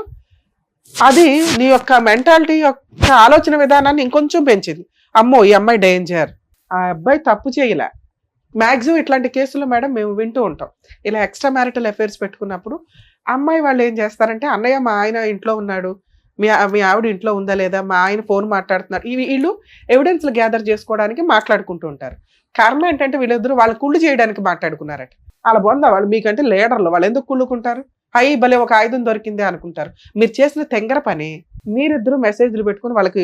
అది నీ యొక్క మెంటాలిటీ యొక్క ఆలోచన విధానాన్ని ఇంకొంచెం పెంచింది. అమ్మో ఈ అమ్మాయి డేంజర్, ఆ అబ్బాయి తప్పు చేయలే. మ్యాక్సిమం ఇట్లాంటి కేసులు మేడం మేము వింటూ ఉంటాం. ఇలా ఎక్స్ట్రా మ్యారిటల్ అఫైర్స్ పెట్టుకున్నప్పుడు అమ్మాయి వాళ్ళు ఏం చేస్తారంటే, అన్నయ్య మా ఆయన ఇంట్లో ఉన్నాడు, మీ ఆవిడ ఇంట్లో ఉందా లేదా, మా ఆయన ఫోన్ మాట్లాడుతున్నారు, వీళ్ళు ఎవిడెన్స్లు గ్యాదర్ చేసుకోవడానికి మాట్లాడుకుంటూ ఉంటారు. కారణం ఏంటంటే వీళ్ళిద్దరూ వాళ్ళ కుళ్ళు చేయడానికి మాట్లాడుకున్నారట. వాళ్ళ బొంద వాళ్ళు మీకంటే లీడర్లు, వాళ్ళు ఎందుకు కుళ్ళుకుంటారు? హై భలే ఒక ఆయుధం దొరికిందే అనుకుంటారు. మీరు చేసిన తెంగర పని మీరిద్దరూ మెసేజ్లు పెట్టుకుని వాళ్ళకి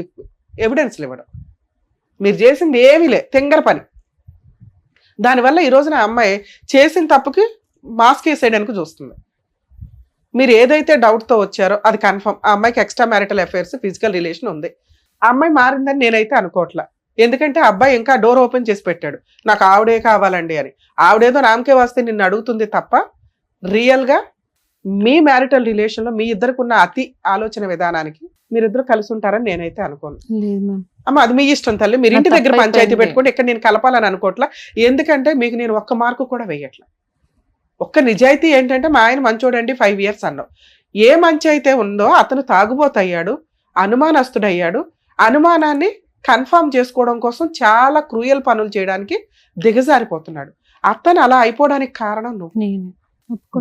ఎవిడెన్స్లు ఇవ్వడం. మీరు చేసింది ఏమీ లే, తెంగర పని. దానివల్ల ఈ రోజున అమ్మాయి చేసిన తప్పుకి మాస్క్ వేసేయడానికి చూస్తుంది. మీరు ఏదైతే డౌట్తో వచ్చారో అది కన్ఫర్మ్. ఆ అమ్మాయికి extra marital affairs, physical relation ఉంది. ఆ అమ్మాయి మారిందని నేనైతే అనుకోవట్లా. ఎందుకంటే ఆ అబ్బాయి ఇంకా డోర్ ఓపెన్ చేసి పెట్టాడు, నాకు ఆవిడే కావాలండి అని. ఆవిడేదో నామకే వస్తే నిన్ను అడుగుతుంది తప్ప రియల్ గా మీ మ్యారిటల్ రిలేషన్ లో మీ ఇద్దరికి ఉన్న అతి ఆలోచన విధానానికి మీరిద్దరు కలిసి ఉంటారని నేనైతే అనుకోను. లేదు మ్యామ్. అమ్మ అది మీ ఇష్టం తల్లి, మీరు ఇంటి దగ్గర పంచాయతీ పెట్టుకోండి. ఇక్కడ నేను కలపాలని అనుకోవట్లా. ఎందుకంటే మీకు నేను ఒక్క మార్కు కూడా వేయట్లా. ఒక్క నిజాయితీ ఏంటంటే మా ఆయన మంచోడండి 5 years అన్నావు. ఏ మంచి అయితే ఉందో అతను తాగుబోతయ్యాడు, అనుమానస్తుడయ్యాడు. అనుమానాన్ని కన్ఫర్మ్ చేసుకోవడం కోసం చాలా క్రూయల్ పనులు చేయడానికి దిగజారిపోతున్నాడు. అతను అలా అయిపోవడానికి కారణం నువ్వు.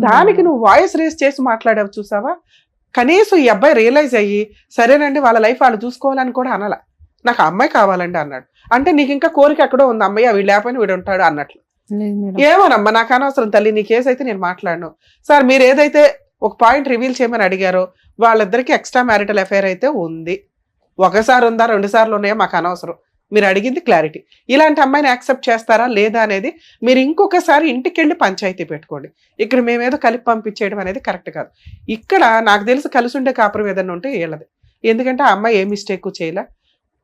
దానికి నువ్వు వాయిస్ రేస్ చేసి మాట్లాడావు చూసావా. కనీసం ఈ అబ్బాయి రియలైజ్ అయ్యి సరేనండి వాళ్ళ లైఫ్ వాళ్ళు చూసుకోవాలని కూడా అనాల. నాకు అమ్మాయి కావాలండి అన్నాడు. అంటే నీకు ఇంకా కోరిక ఎక్కడో ఉంది, అమ్మాయి వీడు లేకపోయినా వీడు ఉంటాడు అన్నట్లు. ఏమోనమ్మా నాకు అనవసరం తల్లి, నీ కేసు అయితే నేను మాట్లాడను. సార్ మీరు ఏదైతే ఒక పాయింట్ రివీల్ చేయమని అడిగారో వాళ్ళిద్దరికి ఎక్స్ట్రా మ్యారిటల్ అఫైర్ అయితే ఉంది. ఒకసారి ఉందా 2 సార్లు ఉన్నాయో మాకు అనవసరం. మీరు అడిగింది క్లారిటీ. ఇలాంటి అమ్మాయిని యాక్సెప్ట్ చేస్తారా లేదా అనేది మీరు ఇంకొకసారి ఇంటికి వెళ్ళి పంచాయతీ పెట్టుకోండి. ఇక్కడ మేమేదో కలిపి పంపించేయడం అనేది కరెక్ట్ కాదు. ఇక్కడ నాకు తెలిసి కలిసి ఉండే కాపురం ఏదన్నా ఉంటే వీళ్ళది. ఎందుకంటే ఆ అమ్మాయి ఏ మిస్టేక్ చేయలే.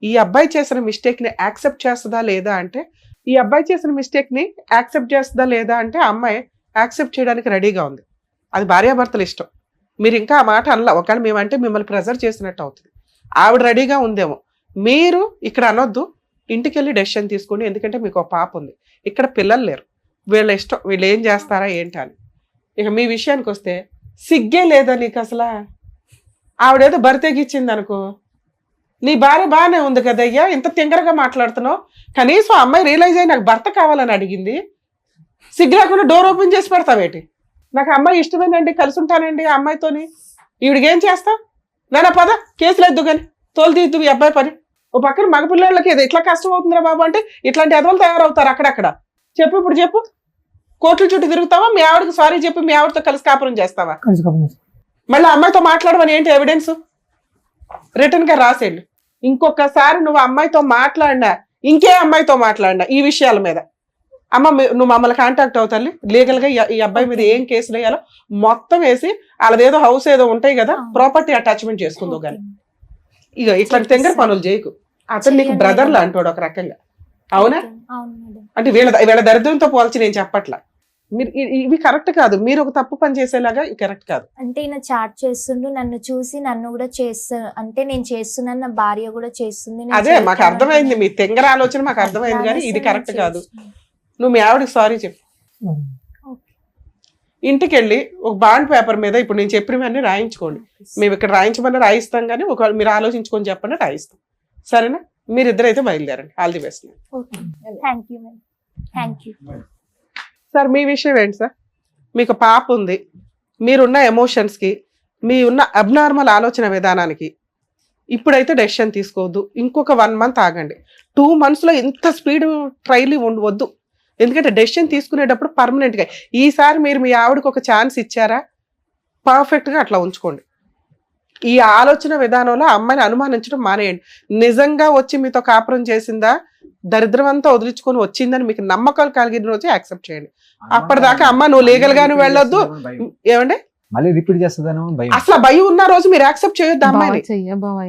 ఈ అబ్బాయి చేసిన మిస్టేక్ని యాక్సెప్ట్ చేస్తుందా లేదా అంటే ఆ అమ్మాయి యాక్సెప్ట్ చేయడానికి రెడీగా ఉంది. అది భార్యాభర్తల ఇష్టం. మీరు ఇంకా ఆ మాట అనలా. ఒకవేళ మేమంటే మిమ్మల్ని ప్రెజర్ చేసినట్టు అవుతుంది. ఆవిడ రెడీగా ఉందేమో. మీరు ఇక్కడ అనొద్దు, ఇంటికి వెళ్ళి డెసిషన్ తీసుకోండి. ఎందుకంటే మీకు ఒక పాప ఉంది, ఇక్కడ పిల్లలు లేరు. వీళ్ళ ఇష్టం, వీళ్ళు ఏం చేస్తారా ఏంటి అని. ఇక మీ విషయానికి వస్తే సిగ్గే లేదా నీకు అసలు? ఆవిడేదో బరితెగిచ్చింది అనుకో, నీ భార్య బాగానే ఉంది కదయ్యా, ఇంత తింగరగా మాట్లాడుతున్నావు. కనీసం అమ్మాయి రియలైజ్ అయ్యి నాకు భర్త కావాలని అడిగింది, సిగ్గు రాకుండా డోర్ ఓపెన్ చేసి పెడతావేటి? నాకు అమ్మాయి ఇష్టమేనండి, కలిసి ఉంటానండి ఆ అమ్మాయితోని. ఈవిడికి ఏం చేస్తావు? నాన్న పద కేసులు ఎద్దు కానీ తోలుతీద్దు ఈ అబ్బాయి పని. ఓ పక్కన మగపిల్లలకి ఇది ఎట్లా కష్టం అవుతుందిరా బాబు అంటే ఇట్లాంటి ఎదవలు తయారవుతారు అక్కడక్కడ. చెప్పు, ఇప్పుడు చెప్పు. కోర్టుల చుట్టూ తిరుగుతావా? మీ ఆవిడకి సారీ చెప్పి మీ ఆవిడతో కలిసి కాపురం చేస్తావా? మళ్ళీ అమ్మాయితో మాట్లాడమని ఏంటి ఎవిడెన్స్? రిటర్న్ గా రాసేళ్ళు. ఇంకొకసారి నువ్వు అమ్మాయితో మాట్లాడినా, ఇంకే అమ్మాయితో మాట్లాడినా ఈ విషయాల మీద, అమ్మ నువ్వు మమ్మల్ని కాంటాక్ట్ అవుతాలి. లీగల్ గా ఈ అబ్బాయి మీద ఏం కేసులు వేయాలో మొత్తం వేసి వాళ్ళదేదో హౌస్ ఏదో ఉంటాయి కదా, ప్రాపర్టీ అటాచ్మెంట్ చేసుకుందో కానీ. ఇక ఇట్లాంటి తెంగర పనులు చేయకు. అతను నీకు బ్రదర్లా అంటాడు ఒక రకంగా. అవునా? అంటే వీళ్ళ దరిద్రంతో పోల్చి నేను చెప్పట్లా. మీరు ఇవి కరెక్ట్ కాదు. మీరు ఒక తప్పు పని చేసేలాగా కరెక్ట్ కాదు. అంటే ఈయన చాట్ చేస్తుండు, నన్ను చూసి నన్ను కూడా చేస్తా, అంటే నేను చేస్తున్నాను, నా భార్య కూడా చేస్తుంది. అదే మాకు అర్థమైంది, మీ తెంగర ఆలోచన మాకు అర్థమైంది, కానీ ఇది కరెక్ట్ కాదు. నువ్వు మీ ఆవిడకి సారీ చెప్పు. ఇంటికి వెళ్ళి ఒక బాండ్ పేపర్ మీద ఇప్పుడు నేను చెప్పినవన్నీ రాయించుకోండి. మేము ఇక్కడ రాయించమన్నా రాయిస్తాం, కానీ ఒకవేళ మీరు ఆలోచించుకొని చెప్పండి రాయిస్తాం. సరేనా? మీరిద్దరైతే బయలుదేరండి. All the best. సార్ మీ విషయం ఏంటి సార్? మీకు పాప ఉంది, మీరున్న ఎమోషన్స్కి, మీ ఉన్న అబ్నార్మల్ ఆలోచన విధానానికి ఇప్పుడైతే డెసిషన్ తీసుకోవద్దు. ఇంకొక 1 month ఆగండి. 2 monthsలో ఇంత స్పీడ్ ట్రైల్ వద్దు. ఎందుకంటే డెసిషన్ తీసుకునేటప్పుడు పర్మనెంట్గా ఈసారి మీరు మీ ఆవిడకి ఒక ఛాన్స్ ఇచ్చారా, పర్ఫెక్ట్గా అట్లా ఉంచుకోండి. ఈ ఆలోచన విధానంలో అమ్మాయిని అనుమానించడం మానేయండి. నిజంగా వచ్చి మీతో కాపురం చేసిందా, దరిద్రం అంతా వదిలించుకొని వచ్చిందని మీకు నమ్మకాలు కలిగిన రోజే యాక్సెప్ట్ చేయండి. అప్పటిదాకా అమ్మ నువ్వు లీగల్ గాను వెళ్ళొద్దు. ఏమండి మళ్ళీ రిపీట్ చేస్తుందని అసలు భయం ఉన్న రోజు మీరు యాక్సెప్ట్ చేయొద్దు అమ్మాయిని.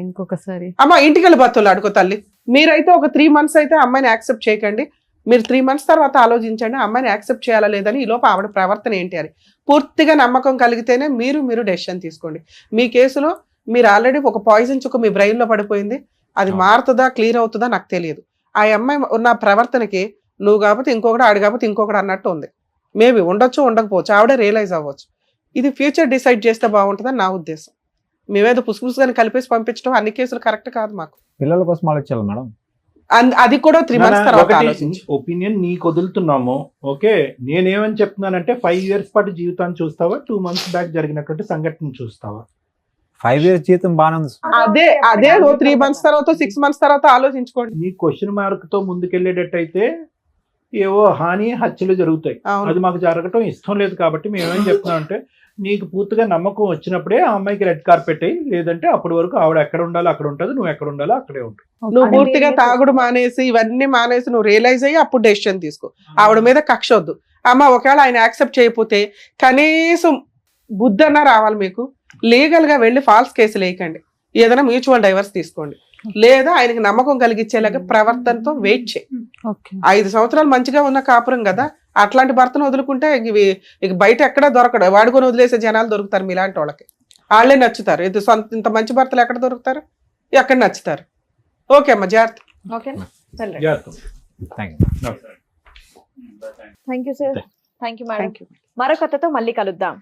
ఇంకొకసారి అమ్మ ఇంటికి వెళ్ళి బతులు అడుకో తల్లి. మీరైతే ఒక 3 months అయితే అమ్మాయిని యాక్సెప్ట్ చేయకండి. మీరు 3 months తర్వాత ఆలోచించండి అమ్మాయిని యాక్సెప్ట్ చేయాలా లేదని. ఈలోపు ఆవిడ ప్రవర్తన ఏంటి అని పూర్తిగా నమ్మకం కలిగితేనే మీరు డెసిషన్ తీసుకోండి. మీ కేసులో మీరు ఆల్రెడీ ఒక పాయిజన్ చుక్క మీ బ్రెయిన్ లో పడిపోయింది. అది మారుతుందా క్లియర్ అవుతుందా నాకు తెలియదు. ఆ అమ్మాయి ఉన్న ప్రవర్తనకి నువ్వు కాకపోతే ఇంకొకటి, ఆడు కాకపోతే ఇంకొకటి అన్నట్టు ఉంది. మేబీ ఉండొచ్చు, ఉండకపోవచ్చు, ఆవిడే రియలైజ్ అవ్వచ్చు. ఇది ఫ్యూచర్ డిసైడ్ చేస్తే బాగుంటుందని నా ఉద్దేశం. మేమేదో పుసుపుసుగాని కలిపేసి పంపించడం అన్ని కేసులు కరెక్ట్ కాదు. మాకు పిల్లల కోసం ఆలోచించాలి మేడం. అది కూడా 3 months తర్వాత ఒపీనియన్ నీకు వదులుతున్నాము. ఓకే, నేనేమని చెప్తున్నానంటే 5 years పాటు జీవితాన్ని చూస్తావా, 2 months బ్యాక్ జరిగినటువంటి సంఘటన చూస్తావా? 5 years జీవితం బాగానే ఉంది. అదే 3 months తర్వాత 6 months తర్వాత ఆలోచించుకోండి. నీ క్వశ్చన్ మార్క్ తో ముందుకెళ్ళేటట్టయితే ఏవో హాని హత్యలు జరుగుతాయి. అది మాకు జరగటం ఇష్టం లేదు. కాబట్టి మేమేం చెప్తున్నాం అంటే నీకు పూర్తిగా నమ్మకం వచ్చినప్పుడే ఆ అమ్మాయికి రెడ్ కార్పెట్ అయ్యి, లేదంటే అప్పటి వరకు ఆవిడ ఎక్కడ ఉండాలో అక్కడ ఉంటుంది, నువ్వు ఎక్కడ ఉండాలో అక్కడే ఉంటుంది. నువ్వు పూర్తిగా తాగుడు మానేసి ఇవన్నీ మానేసి నువ్వు రియలైజ్ అయ్యి అప్పుడు డెసిషన్ తీసుకో. ఆవిడ మీద కక్ష వద్దు. అమ్మ ఒకవేళ ఆయన యాక్సెప్ట్ చేయకపోతే కనీసం బుద్ధి అన్నా రావాలి మీకు. లీగల్ గా వెళ్ళి ఫాల్స్ కేసులు వేయకండి. ఏదైనా మ్యూచువల్ డైవర్స్ తీసుకోండి. లేదా ఆయనకి నమ్మకం కలిగించేలాగా ప్రవర్తనతో వెయిట్ చేయి. ఓకే 5 సంవత్సరాలు మంచిగా ఉన్న కాపురం కదా, అట్లాంటి భర్తను వదులుకుంటే ఇక బయట ఎక్కడా దొరకడు. వాడుకొని వదిలేసే జనాలు దొరుకుతారు మీలాంటి వాళ్ళకి. వాళ్ళే నచ్చుతారు. ఇంత మంచి భర్తలు ఎక్కడ దొరుకుతారు, ఎక్కడ నచ్చుతారు. ఓకే అమ్మా, జాగ్రత్త. ఓకేనా? Thank you. Thank you sir. Thank you madam. Thank you. మరో కథతో మళ్ళీ కలుద్దాం.